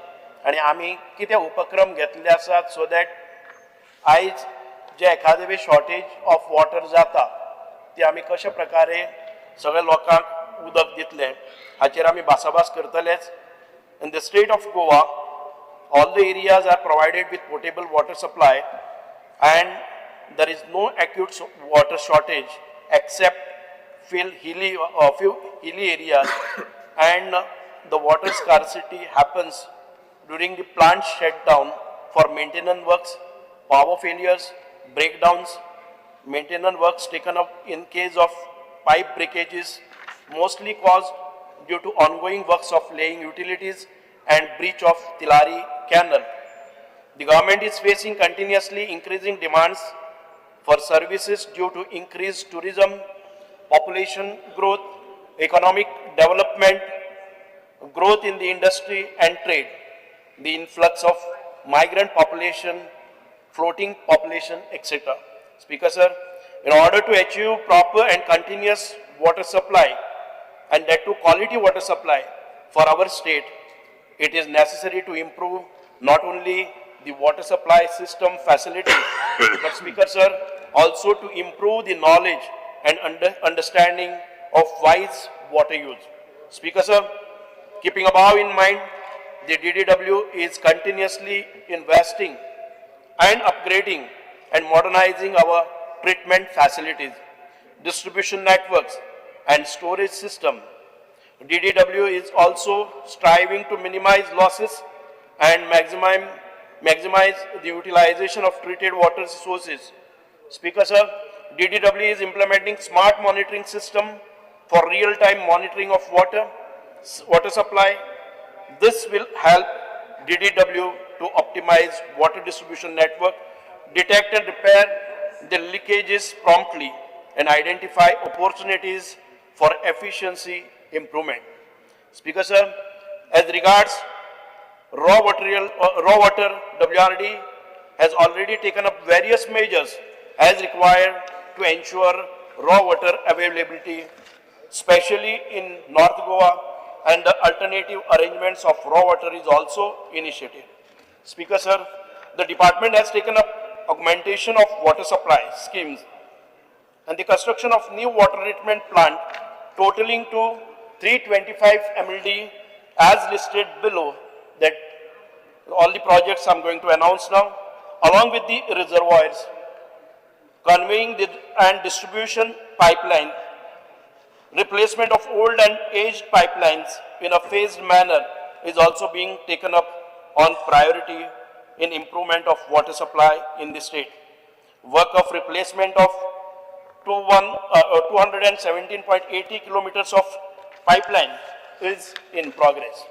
आनी आमी कितें उपक्रम घेतले आसात सो दॅट आयज जे एकादेवी शॉर्टेज ऑफ वॉटर जाता ती आमी कशा प्रकारे सगळ्या लोकांक उदक दितले हाचेर आमी भासाभास करतलेच. In the state of Goa all the areas are provided with potable water supply and there is no acute water shortage except few hilly areas, and the water scarcity happens during the plant shutdown for maintenance works, power failures, breakdowns, maintenance works taken up in case of pipe breakages, mostly caused due to ongoing works of laying utilities and breach of Tilari Canal. The government is facing continuously increasing demands for services due to increased tourism, population growth, economic development, growth in the industry and trade, the influx of migrant population, floating population, etc. Speaker, sir, in order to achieve proper and continuous water supply, and that to quality water supply for our state, it is necessary to improve not only the water supply system facilities, but Speaker, sir, also to improve the knowledge and understanding of wise water use. Speaker, sir, keeping above in mind, the DDW is continuously investing and upgrading and modernizing our treatment facilities, distribution networks, and storage system. DDW is also striving to minimize losses and maximize the utilization of treated water sources. Speaker, sir, DDW is implementing smart monitoring system for real-time monitoring of water supply. This will help DDW to optimize water distribution network, detect and repair the leakages promptly, and identify opportunities for efficiency improvement. Speaker, sir, as regards raw water, WRD has already taken up various measures as required to ensure raw water availability, especially in North Goa, and the alternative arrangements of raw water is also initiated. Speaker, sir, the department has taken up augmentation of water supply schemes and the construction of new water treatment plant totaling to 325 MLD as listed below, that all the projects I'm going to announce now, along with the reservoirs, conveying and distribution pipeline, replacement of old and aged pipelines in a phased manner is also being taken up on priority in improvement of water supply in the state. Work of replacement of 217.80 kilometers of pipeline is in progress.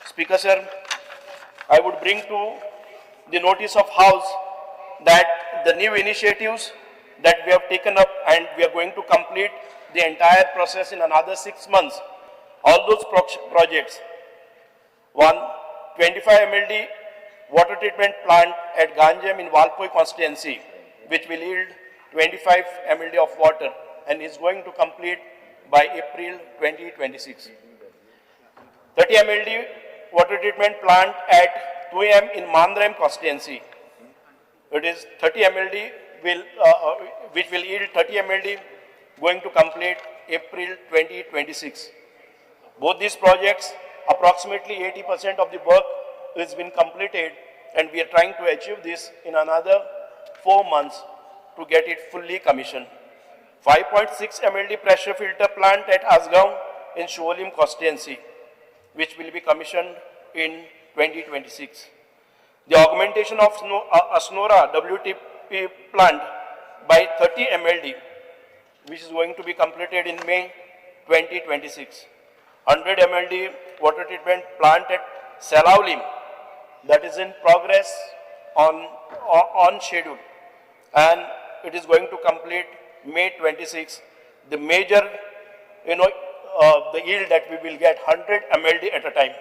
Speaker, sir, I would bring to the notice of House that the new initiatives that we have taken up, and we are going to complete the entire process in another 6 months. All those projects, 25 MLD water treatment plant at Ganjem in Valpoi constituency, which will yield 25 MLD of water and is going to complete by April 2026. 30 MLD water treatment plant at 2M in Mandraim constituency. It is 30 MLD which will yield 30 MLD, going to complete April 2026. Both these projects, approximately 80% of the work has been completed, and we are trying to achieve this in another 4 months to get it fully commissioned. 5.6 MLD pressure filter plant at Asgaon in Shoalim constituency, which will be commissioned in 2026. The augmentation of Asnora WTP plant by 30 MLD, which is going to be completed in May 2026. 100 MLD water treatment plant at Salaulim, that is in progress on schedule, and it is going to complete May 26. The major, the yield that we will get 100 MLD at a time.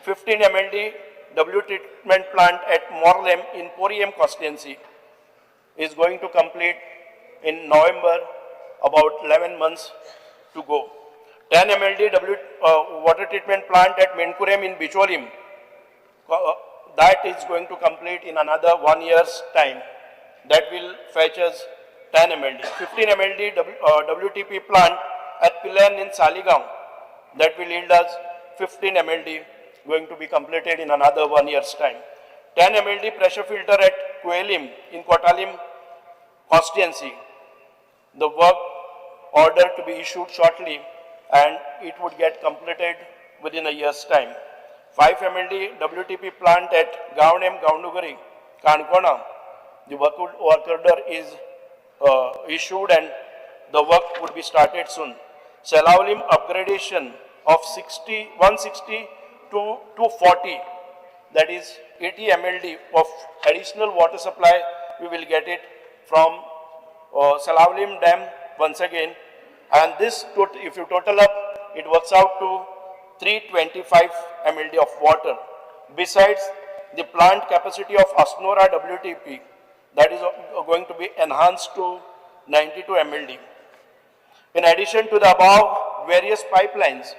15 MLD W treatment plant at Morlem in Poriem constituency is going to complete in November, about 11 months to go. 10 MLD water treatment plant at Menkurem in Bicholim, that is going to complete in another 1 year's time. That will fetch us 10 MLD. 15 MLD WTP plant at Pilan in Saligaon, that will yield us 15 MLD, going to be completed in another 1 year's time. 10 MLD pressure filter at Kuelim in Kotalim constituency. The work order to be issued shortly, and it would get completed within a year's time. 5 MLD WTP plant at Gavnem, Gavnugari, Kankona. The work order is issued and the work would be started soon. Salaulim upgradation of 160 to 240, that is 80 MLD of additional water supply, we will get it from Salaulim Dam once again. And this, if you total up, it works out to 325 MLD of water. Besides the plant capacity of Asnora WTP, that is going to be enhanced to 92 MLD. In addition to the above, various pipelines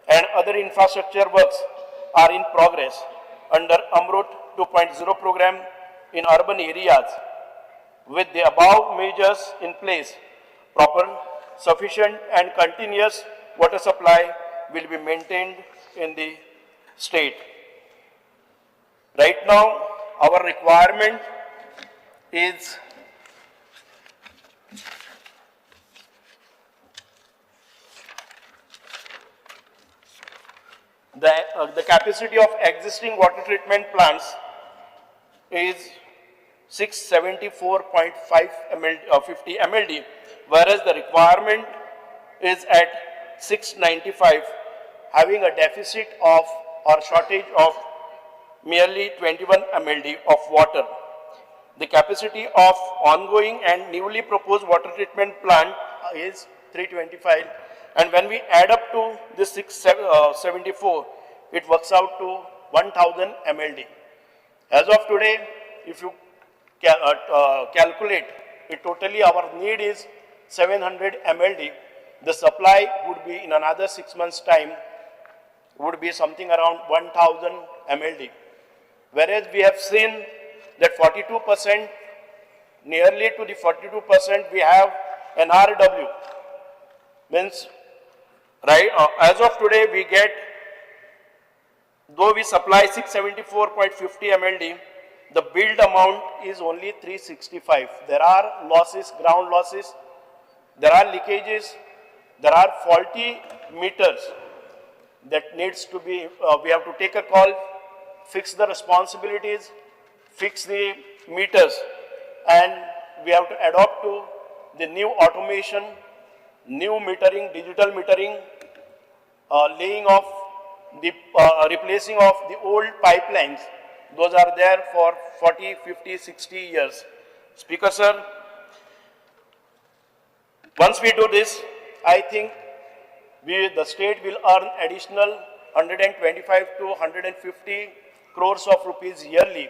and other infrastructure works are in progress under Amrut 2.0 program in urban areas. With the above measures in place, proper, sufficient and continuous water supply will be maintained in the state. Right now, our requirement is the capacity of existing water treatment plants is 674.5 MLD, 50 MLD, whereas the requirement is at 695, having a deficit of or shortage of merely 21 MLD of water. The capacity of ongoing and newly proposed water treatment plant is 325, and when we add up to this 674, it works out to 1000 MLD. As of today, if you calculate it totally, our need is 700 MLD. The supply would be in another 6 months' time, would be something around 1000 MLD. Whereas we have seen that 42%, nearly to the 42% we have NRW. Means, right, as of today we get, though we supply 674.50 MLD, the billed amount is only 365. There are losses, ground losses, there are leakages, there are faulty meters that needs to be, we have to take a call, fix the responsibilities, fix the meters, and we have to adopt to the new automation, new metering, digital metering, laying off the, replacing of the old pipelines. Those are there for 40, 50, 60 years. Speaker sir, once we do this, I think the state will earn additional 125 to 150 crores of rupees yearly,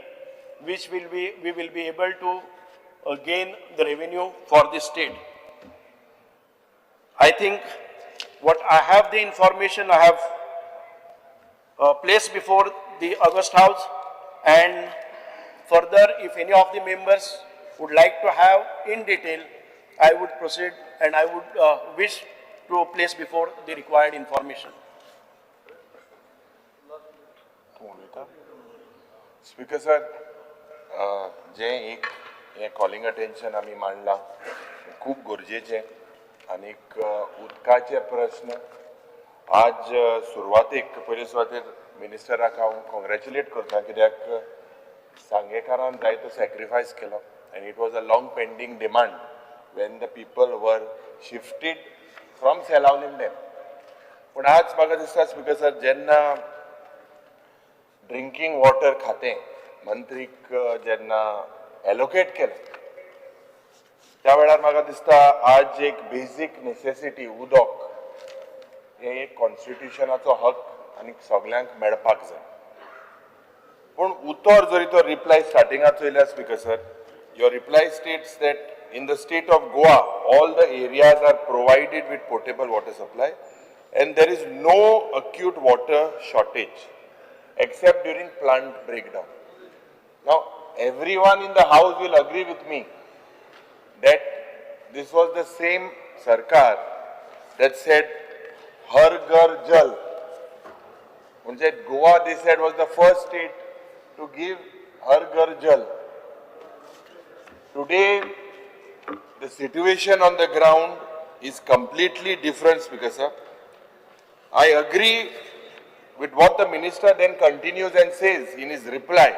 which we will be able to gain the revenue for the state. I think what I have the information I have placed before the August House, and further if any of the members would like to have in detail, I would proceed and I would wish to place before the required information. Speaker sir, जे एक हे calling attention आमी मांडला खूब गरजेचे आनीक उदकाचे प्रश्न आज सुरवातेक पयले सुवातेर मिनिस्टराक हांव कॉंग्रॅच्युलेट करता कित्याक सांगेकारान जायतो सॅक्रिफायस केलो आनी it was a long pending demand when the people were shifted from Selaulim dam. पूण आज म्हाका दिसता स्पीकर सर जेन्ना ड्रिंकींग वॉटर खातें मंत्रीक जेन्ना एलोकेट केलें त्या वेळार म्हाका दिसता आज एक बेजीक नेसेसिटी उदक हे एक कॉन्स्टिट्युशनाचो हक आनी सगळ्यांक मेळपाक जाय. पूण उतर जरी तो रिप्लाय स्टार्टिंगाक चोयल्यार speaker sir, your reply states that in the state of Goa, all the areas are provided with potable water supply and there is no acute water shortage except during plant breakdown. Now, everyone in the house will agree with me that this was the same Sarkar that said, Har Ghar Jal. And Goa, they said, was the first state to give Har Ghar Jal. Today, the situation on the ground is completely different, Speaker sir. I agree with what the minister then continues and says in his reply,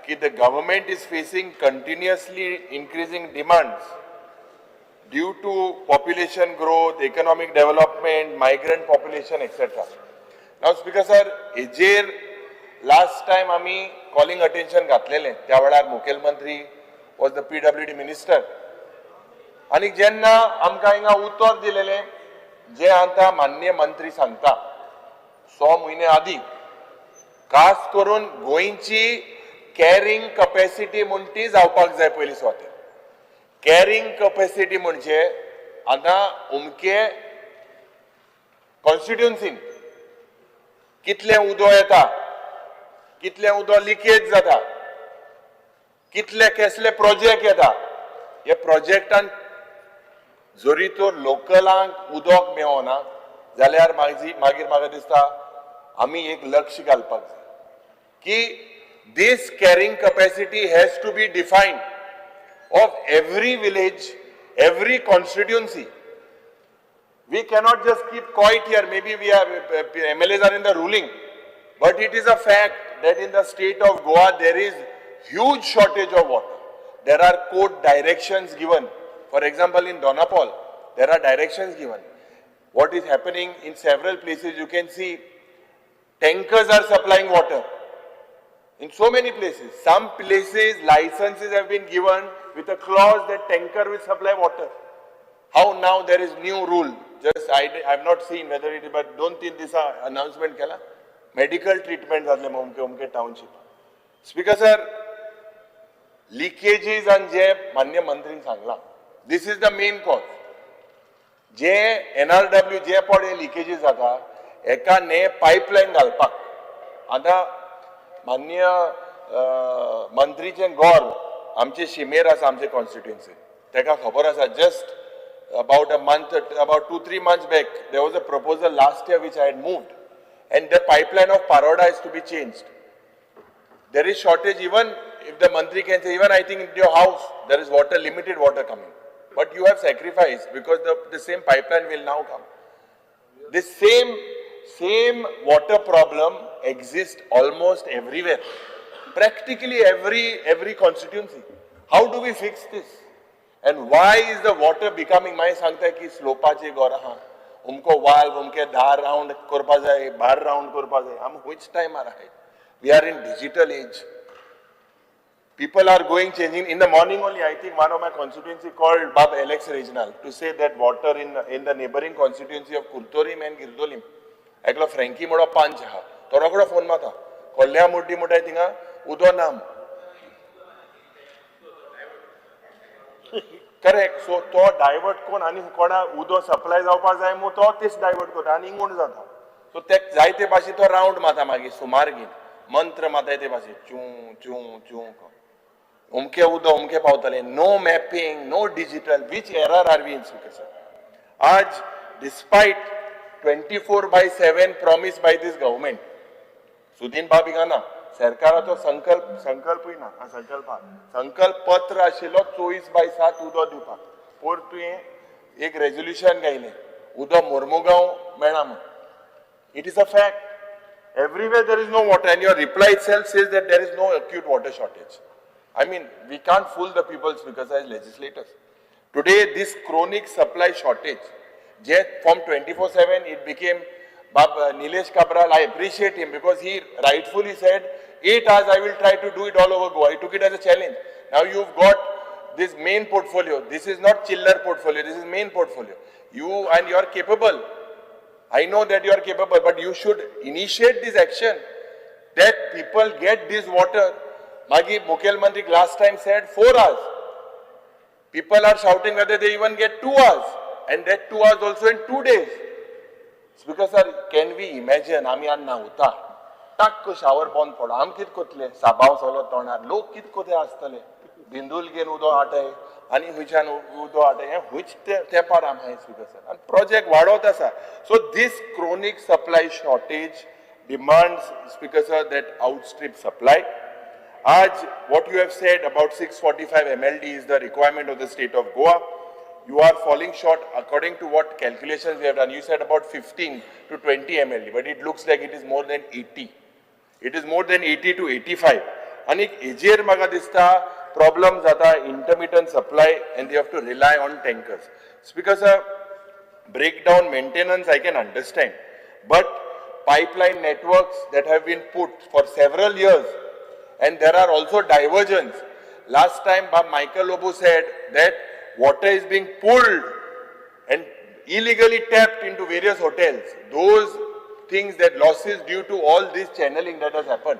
that the government is facing continuously increasing demands due to population growth, economic development, migrant population, etc. Now, Speaker sir, हेजेर last time आम्ही calling attention घातलेले, त्या वेळार मुखेलमंत्री was the PWD minister. आणि जेन्ना आमकां हिंगा उत्तर दिलेले, जे आता माननीय मंत्री सांगता 6 म्हयने आदी, खास करून गोंयची कॅरिंग कॅपॅसिटी म्हणटी जावपाक जाय पयलीं स्वाती. कॅरिंग कॅपॅसिटी म्हणजे आता उमके कॉन्स्टिट्युएन्सीन कितले उदो येता, कितले उदो लिकेज जाता, कितले कसले प्रोजेक्ट येता, हे प्रोजेक्टान जरी तो लोकलांक उदोक मेळना जाल्यार मागीर म्हाका दिसता आमी एक लक्ष घालपाक जाय की this carrying capacity has to be defined of every village, every constituency. We cannot just keep quiet here. Maybe we are MLAs are in the ruling, but it is a fact that in the state of Goa there is huge shortage of water. There are court directions given. For example, in Donapal, there are directions given. What is happening in several places, you can see tankers are supplying water. In so many places, some places licenses have been given with a clause that tanker will supply water. How now there is new rule? Just I have not seen whether it is, but don't think this announcement kela. Medical treatment zadle umke township. Speaker sir, leakages and je manya mantrin sangla. This is the main cause. Je NRW je pode leakages zata, eka ne pipeline galpak. Ada माननीय मंत्रीचे गौर आमचे शिमेर आसा आमचे constituency तेका खबर आसा just about 2-3 months back there was a proposal last year which I had moved and the pipeline of Paroda is to be changed. There is shortage even if the mantri can say even I think in your house there is water, limited water coming, but you have sacrificed because the same pipeline will now come. The same water problem exists almost everywhere, practically every constituency. How do we fix this? And why is the water becoming? मैं सांगता कि स्लोपाचे गोरा उनको valve उनके धार round करपा जाय, बार round करपा जाय. हम which time are right? We are in digital age. People are going changing. In the morning only, I think one of my constituency called Bab Alex Regional to say that water in the neighboring constituency of Kurtorim and Girdolim. एकलो फ्रँकी म्हणो पांच आहा तो रोकडो phone मारता कोल्ल्या मोठी मोठाय थिंगा उदो नाम करेक्ट. सो तो डायवर्ट कोण आनी कोणा उदो सप्लाय जावपा जाय मू तो तेच डायवर्ट करता आनी इंगूण जाता. सो ते जायते भाशे तो राउंड मारता मागीर सुमार घेवन मंत्र मारताय ते भाशे चूं चूं चूं उमके उदो उमके पावतले. No mapping, no digital. Which error are we in sir? आज despite 24/7 promised by this government. Sudin बाबी गाना सरकाराचो संकल्पय ना. संकल्प पत्र आशिल्लो 24/7 उदो दिवपाक. पर तुवें एक रेजोल्यूशन घायलें उदो मोर्मुगांव मेळना म्हूण. It is a fact. Everywhere there is no water and your reply itself says that there is no acute water shortage. I mean, we can't fool the people because as legislators. Today this chronic supply shortage from 24/7 it became Nilesh Kabral. I appreciate him because he rightfully said 8 hours I will try to do it all over Goa. He took it as a challenge. Now you've got this main portfolio. This is not chiller portfolio. This is main portfolio. You are capable. I know that you are capable, but you should initiate this action that people get this water. Magi Mukhel Mantri last time said 4 hours. People are shouting whether they even get 2 hours. And that 2 hours also in 2 days. Because sir, can we imagine? आमी अन्ना उता टाक shower pawn पडो आम कित कोतले साबाव solo तोणार लोक कित कोते आसतले बिंदूल gain उदो आटे आनी हुयच्यान उदो आटे हे हुयच तेंपार आम हाय स्पीकर सर आनी प्रोजेक्ट वाडोत आसा. So this chronic supply shortage demands, Speaker sir, that outstrip supply. Aj what you have said about 645 MLD is the requirement of the state of Goa. you are falling short according to what calculations we have done. You said about 15 to 20 mld, but it looks like it is more than 80. It is more than 80 to 85. And heजेर म्हाका दिसता problem जाता intermittent supply and they have to rely on tankers. It's because of breakdown maintenance I can understand, but pipeline networks that have been put for several years and there are also diversions. Last time Bob Michael Lobo said that water is being pulled and illegally tapped into various hotels. Those things, that losses due to all this channeling that has happened,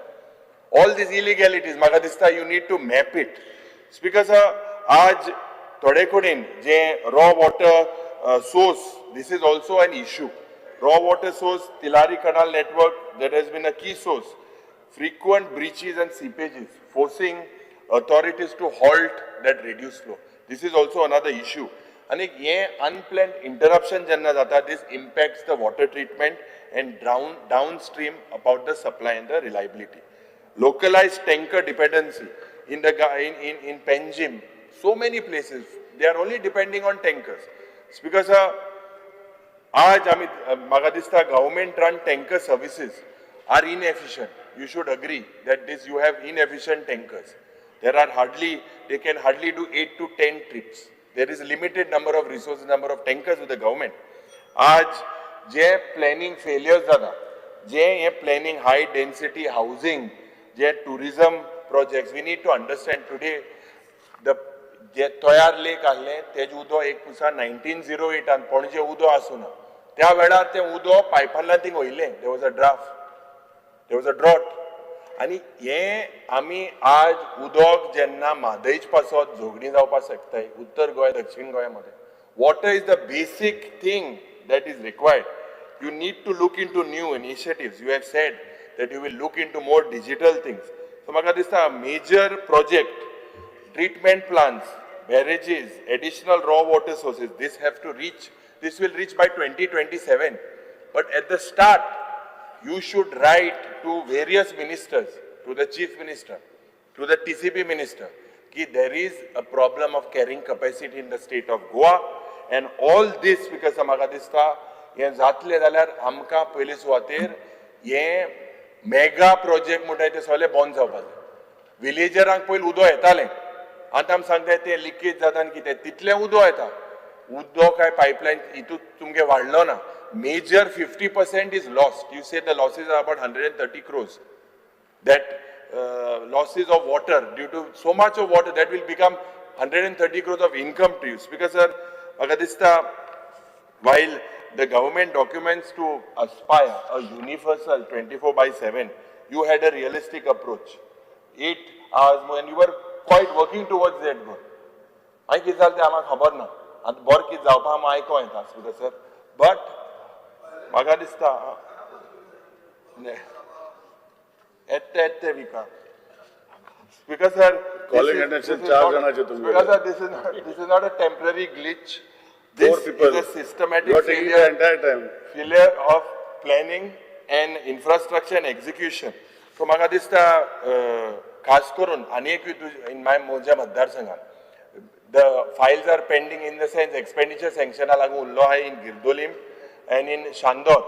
all these illegalities, म्हाका दिसता you need to map it. Because आज थोडे कडेन जे raw water source, this is also an issue. Raw water source, Tilari Canal network, that has been a key source. Frequent breaches and seepages, forcing authorities to halt that reduced flow. This is also another issue. And ये unplanned interruption jenna jata, this impacts the water treatment and downstream about the supply and the reliability. Localized tanker dependency in Panjim, so many places they are only depending on tankers. It's because आज आम्ही म्हाका दिसता government run tanker services are inefficient. You should agree that this you have inefficient tankers. There are they can hardly do 8 to 10 trips. There is a limited number of resources, number of tankers with the government. आज जे planning failures जाता, जे planning high density housing, J tourism projects, we need to understand today the जे तयार lake आहले तेज उदो एक पुसा 1908 आन पणजे उदो आसुना त्या वेळार ते उदो पायपांतल्यान थिंग वयले. there was a drought आणि हे आमी आज उदक जेन्ना म्हादयच पासत झोगणी जावपाक शकताय उत्तर गोंय दक्षिण गोंयामध्ये, water is the basic thing that is required. You need to look into new initiatives. You have said that you will look into more digital things. So म्हाका दिसता major project, treatment plants, barrages, additional raw water sources, this will reach by 2027. But at the start, you should write to various ministers, to the chief minister, to the TCP minister, that there is a problem of carrying capacity in the state of Goa, and all this because म्हाका दिसता हे जातले जाल्यार आमकां पयले सुवातेर हे mega project म्हणटाय ते सगळे बंद जावपाक जाय. विलेजरांक पयलीं उदक येतालें, आतां आमी सांगताय ते लिकेज जाता आनी कितें तितलें उदक येता. उदक काय पायपलायन हितून तुमगे वाडलो ना. Major 50% is lost. You say the losses are about 130 crores. That losses of water due to so much of water, that will become 130 crores of income to you. Because sir, while the government documents to aspire a universal 24/7, you had a realistic approach. 8 hours when you were quite working towards that goal. I कितें जालें तें आम्हाक खबर ना. आतां बरें कितें जावपा आमी आयको येता सर. But म्हाका दिसता येते विका. Speaker sir, Calling attention, 4 जणांचे तुम्ही. Speaker sir, this is not a temporary glitch. This is a systematic You are taking the entire time. failure of planning and infrastructure and execution. So म्हाका दिसता खास करून आनी एक in my म्हज्या मतदारसंघात the files are pending in the sense expenditure sanction लागू उरलो आहा in Girdolim and in Shandor.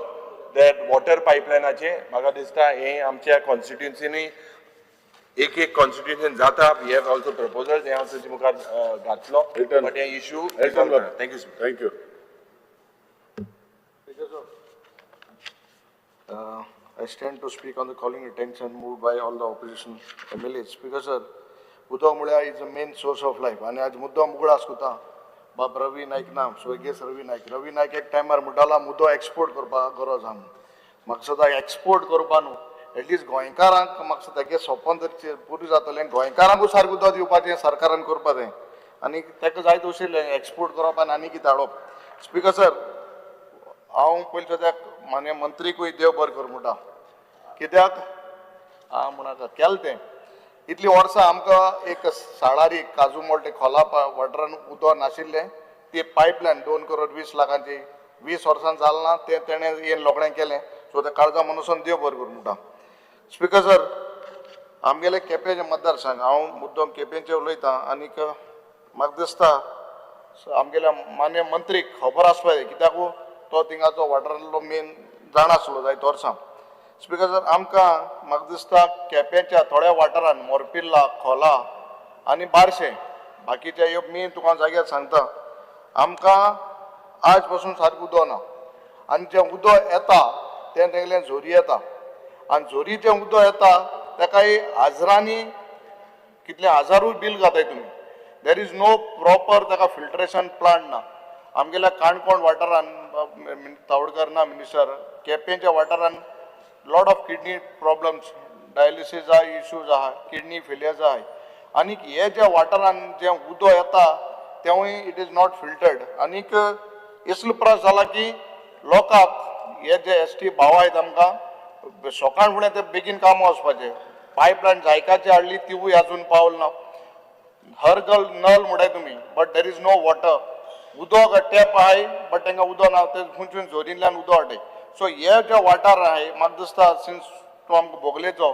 That water pipeline ache म्हाका दिसता हे आमच्या constituency एक constitution जाता. We have also proposals हे हांव तुमचे मुखार घातलो. But hey issue thank you sir. Thank you. I stand to speak on the calling attention moved by all the opposition MLAs. Because उदक म्हळ्यार is the main source of life. आनी आज मुद्दम उगडा आसता बाब रवी नायक नाम स्वर्गीय रवी नायक एक टायमार म्हणटालो मुद्दो एक्सपोर्ट करपाक गरज आहा. म्हाका सदां एक्सपोर्ट करपा न्हू, एटलिस्ट गोंयकारांक म्हाका सदां तेगे सोपन तरी पुरी जातलें. गोंयकारांकूय सारकें उदक दिवपाचें सरकारान करपा जाय आनी ताका जाय तशें एक्सपोर्ट करप आनी आनी कितें हाडप. स्पिकर सर, हांव पयलीं सद्याक मान्य मंत्रीकूय देव बरें कर म्हणटा. कित्याक हांव म्हणा केलें तें इतलीं वर्सां आमकां एक साळारी काजू मोल्टे खोला वाठारान उदक नाशिल्लें, ती पायपलायन 2 करोड 20 लाखांची 20 वर्सां जालें ना, तें तेणें येवन लोकड्यां केलें. सो त्या काळजा मनसून देव बरें कर म्हणटा. स्पिकर सर, आमगेले केपेंचे मतदारसंघ, हांव मुद्दम केपेंचे उलयतां. आनीक म्हाका दिसता आमगेल्या मान्य मंत्रीक खबर आसपा जाय कित्याक तो थिंगाचो वॉटराचो मेन जाण आसलो जायते वर्सां. स्पीकर सर आमकां म्हाका दिसता केप्याच्या थोड्या वाठारांत मोरपिल्ला खोला आनी बारशें बाकीचे ह्यो मेन तुका जाग्यार सांगता आमकां आज पासून सारकें उदक ना आनी जें उदक येता तें तेगेलें झोरी येता आनी झोरी जें उदक येता ताका हजारांनी कितले हजारूय बील घाताय तुमी. देर इज नो प्रॉपर ताका फिल्ट्रेशन प्लांट ना. आमगेल्या काणकोण वाठारांत तावडकर ना मिनिस्टर केपेंच्या वाठारांत lot of kidney problems dialysis आहा इश्यूज आहा किडनी फेलियर्स आहाय आनीक हे ज्या वाठारांत जें उदक येता तेवूय इट इज नॉट फिल्टर्ड आनीक इसलो त्रास जाला की लोकांक हे जे ST भाव आहेत आमकां सकाळ फुडें ते बेगीन कामां वचपाचें पायपलायन जायकाची हाडली तिवूय आजून पावल ना. हर गल नल म्हणटाय तुमी but there is no water उदक टॅप आहाय बट तांकां उदक ना ते खंयच्यान झोरींतल्यान उदक हाडटाय. सो हे जे वाठार आहाय म्हाका दिसता सिन्स तूं आमकां भोगलेचो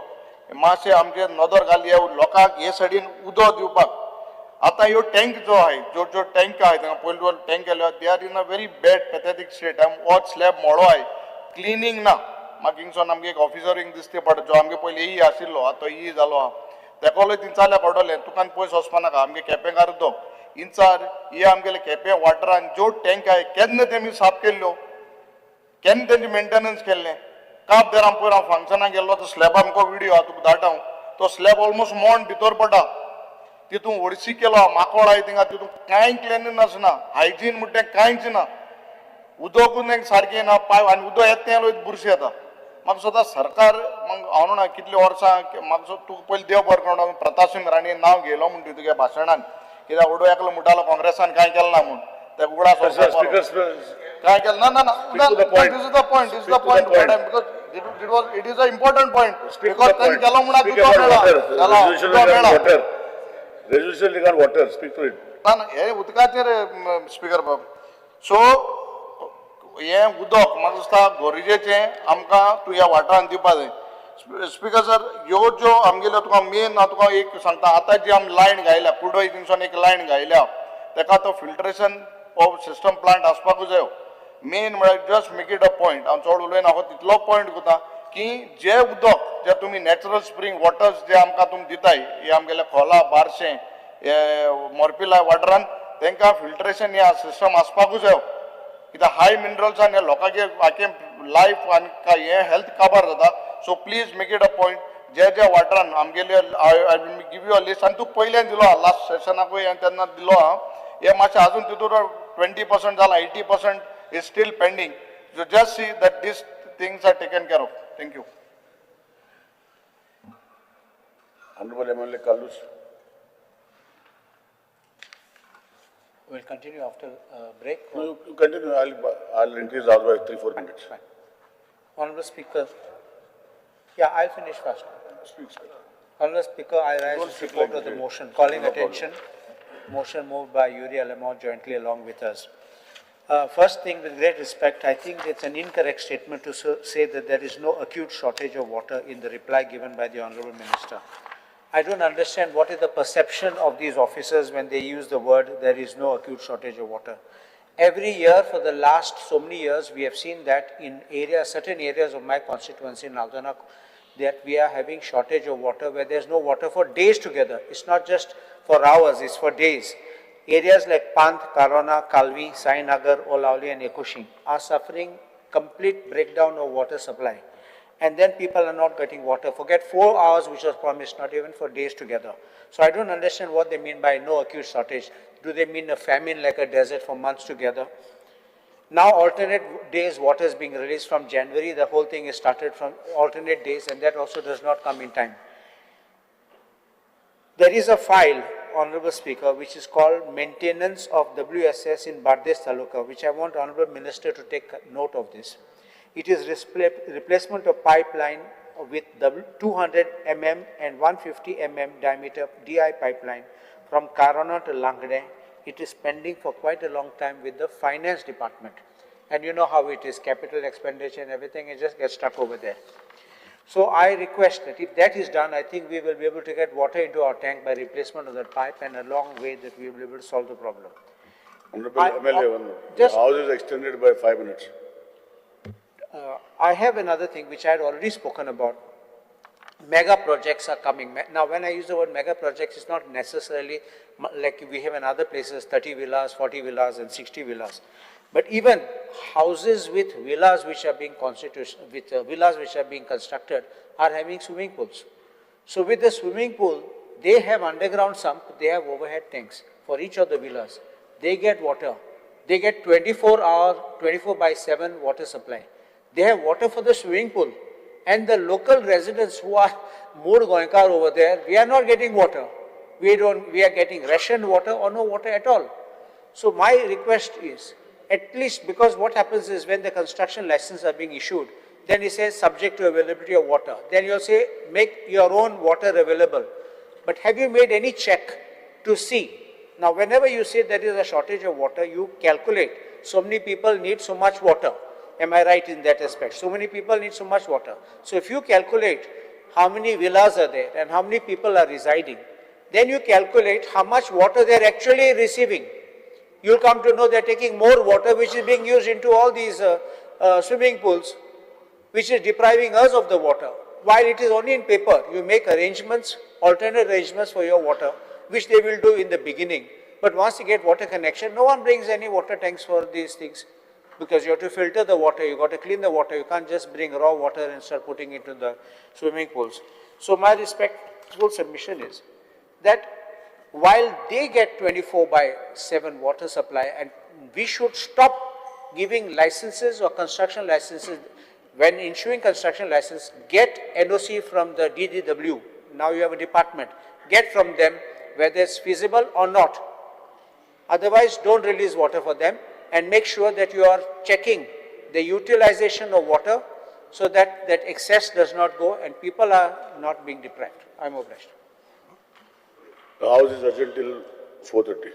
मातशें आमचे नदर घाली लोकांक हे सायडीन उदक दिवपाक. आतां ह्यो टँक जो आहाय ज्यो टँक आहाय तांकां पयलीं टँक केल्यो they are in a very bad pathetic state हो स्लॅब मोडो आहाय क्लिनींग ना. म्हाका हिंगसोन आमगे एक ऑफिसर हिंग दिसते पडटा जो आमगे पयलीं आशिल्लो आतां जालो आहा तेकोलोय तिंचाल्या कोडोलें तुका पयस वचपा नाका आमगे केपेंकार तो इंचार हे आमगेले केपें वाठारान ज्यो टँक आहाय केन्ना तेमी साफ केल्ल्यो केन्ना तेंचे मेंटेनन्स केल्लें. काप देराम पयर हांव फंक्शनाक गेल्लो तो स्लॅब आमकां विडियो आहा तुका धाडटा तो स्लॅब ऑलमोस्ट मोड भितर पडटा तितून हरशी केलो माकोड आहाय थिंगा तितून कांय क्लिनलीनेस ना हायजीन म्हणटा कांयच ना उदकूच सारकें ना पाय आनी उदक येता तें लोक बुरशी येता. म्हाका सुद्दां सरकार हांव म्हणना कितले वर्सां म्हाका तुका पयलीं देव बरें करून प्रताप सिंग राणेन नांव घेयलो म्हणटा तुगे भाशणान कित्याक उडो एकलो म्हणटालो काँग्रेसान कांय केलें ना म्हूण ते उगडास कांय केलें ना ना ना this is the point this is the point because it is a important point because तें केलो म्हणून उदक मेळ्ळा Resolution regarding water, speak to it. ना ना हे उदकाचेर स्पीकर बाब सो हे उदक म्हाका दिसता गरजेचें आमकां तूं ह्या वाठारांत दिवपा जाय. स्पीकर सर ह्यो ज्यो आमगेल्यो तुका मेन हांव तुका एक सांगता आतां जी आमी लायन घायल्या कुडोय थिंगसून एक लायन घायल्या ताका तो फिल्ट्रेशन ऑफ सिस्टम प्लांट आसपाकूच जायो. मेन म्हळ्यार just make it a point हांव चड उलयना हांव तितलो पॉयंट करता की जे उदक जे तुमी नॅचरल स्प्रींग वॉटर्स जे आमकां तुमी दिताय हे आमगेले खोला बारशें हे मोरपिला वाठारांत तांकां फिल्ट्रेशन ह्या सिस्टम आसपाकूच जायो कित्याक हाय मिनरल्सान हे लोकांचे आखे लायफ आनी हे हेल्थ काबार जाता. So please make it a point जे जे वाठारांत आमगेले I will give you a list आनी तूं पयलें दिलो हा लास्ट सेशनाकूय हांवें तेन्ना दिलो हा हे मातशें आजून तितून 20% जाला 80% is still pending. So just see that these things are taken care of. Thank you. Honorable MLA Kallus. We'll continue after break. No, you continue. I'll increase ours by 3-4 minutes. Fine. Honorable Speaker, yeah, I'll finish first. Speak, speak. Honorable Speaker, I rise Don't in speak support like of the this. motion, calling No attention. Motion moved by Uriel Lamont jointly along with us. First thing, with great respect, I think it's an incorrect statement to say that there is no acute shortage of water in the reply given by the Honorable Minister. I don't understand what is the perception of these officers when they use the word there is no acute shortage of water. Every year for the last so many years, we have seen that in certain areas of my constituency in Naldana, that we are having shortage of water where there's no water for days together. It's not just for hours, it's for days. Areas like Pant, Karona, Kalvi, Sainagar, Olauli and Ekoshing are suffering complete breakdown of water supply. And then people are not getting water. Forget 4 hours which was promised, not even for days together. So I don't understand what they mean by no acute shortage. Do they mean a famine like a desert for months together? Now alternate days water is being released from January. The whole thing is started from alternate days and that also does not come in time. There is a file, Honorable Speaker, which is called Maintenance of WSS in Bardesh Taluka, which I want Honorable Minister to take note of this. It is replacement of pipeline with 200 mm and 150 mm diameter DI pipeline from Karana to Langde. It is pending for quite a long time with the finance department. And you know how it is, capital expenditure and everything, it just gets stuck over there. So I request that if that is done, I think we will be able to get water into our tank by replacement of that pipe and a long way that we will be able to solve the problem. Honorable I- MLA, one minute. just- The house is extended by 5 minutes. I have another thing which I had already spoken about. Mega projects are coming. Now, when I use the word mega projects, it's not necessarily like we have in other places 30 villas, 40 villas, and 60 villas. But even houses with villas which are being villas which are being constructed are having swimming pools. So with the swimming pool, they have underground sump, they have overhead tanks for each of the villas. They get water. They get 24/7 water supply. They have water for the swimming pool. And the local residents who are more Goenkar over there, we are not getting water. We are getting rationed water or no water at all. So my request is, at least because what happens is when the construction licenses are being issued, then it says subject to availability of water. Then you'll say, make your own water available. But have you made any check to see? Now, whenever you say there is a shortage of water, you calculate so many people need so much water. Am I right in that aspect? So many people need so much water. So if you calculate how many villas are there and how many people are residing, then you calculate how much water they are actually receiving. You'll come to know they are taking more water which is being used into all these swimming pools, which is depriving us of the water. While it is only in paper, you make arrangements, alternate arrangements for your water, which they will do in the beginning. But once you get water connection, no one brings any water tanks for these things. Because you have to filter the water, you got to clean the water, you can't just bring raw water and start putting it into the swimming pools. So my respectful submission is that while they get 24/7 water supply, and we should stop giving licenses or construction licenses, when issuing construction license, get NOC from the DDW, now you have a department, get from them whether it's feasible or not. Otherwise, don't release water for them. And make sure that you are checking the utilization of water so that that excess does not go and people are not being deprived. I'm obliged. The house is adjourned till 4:30.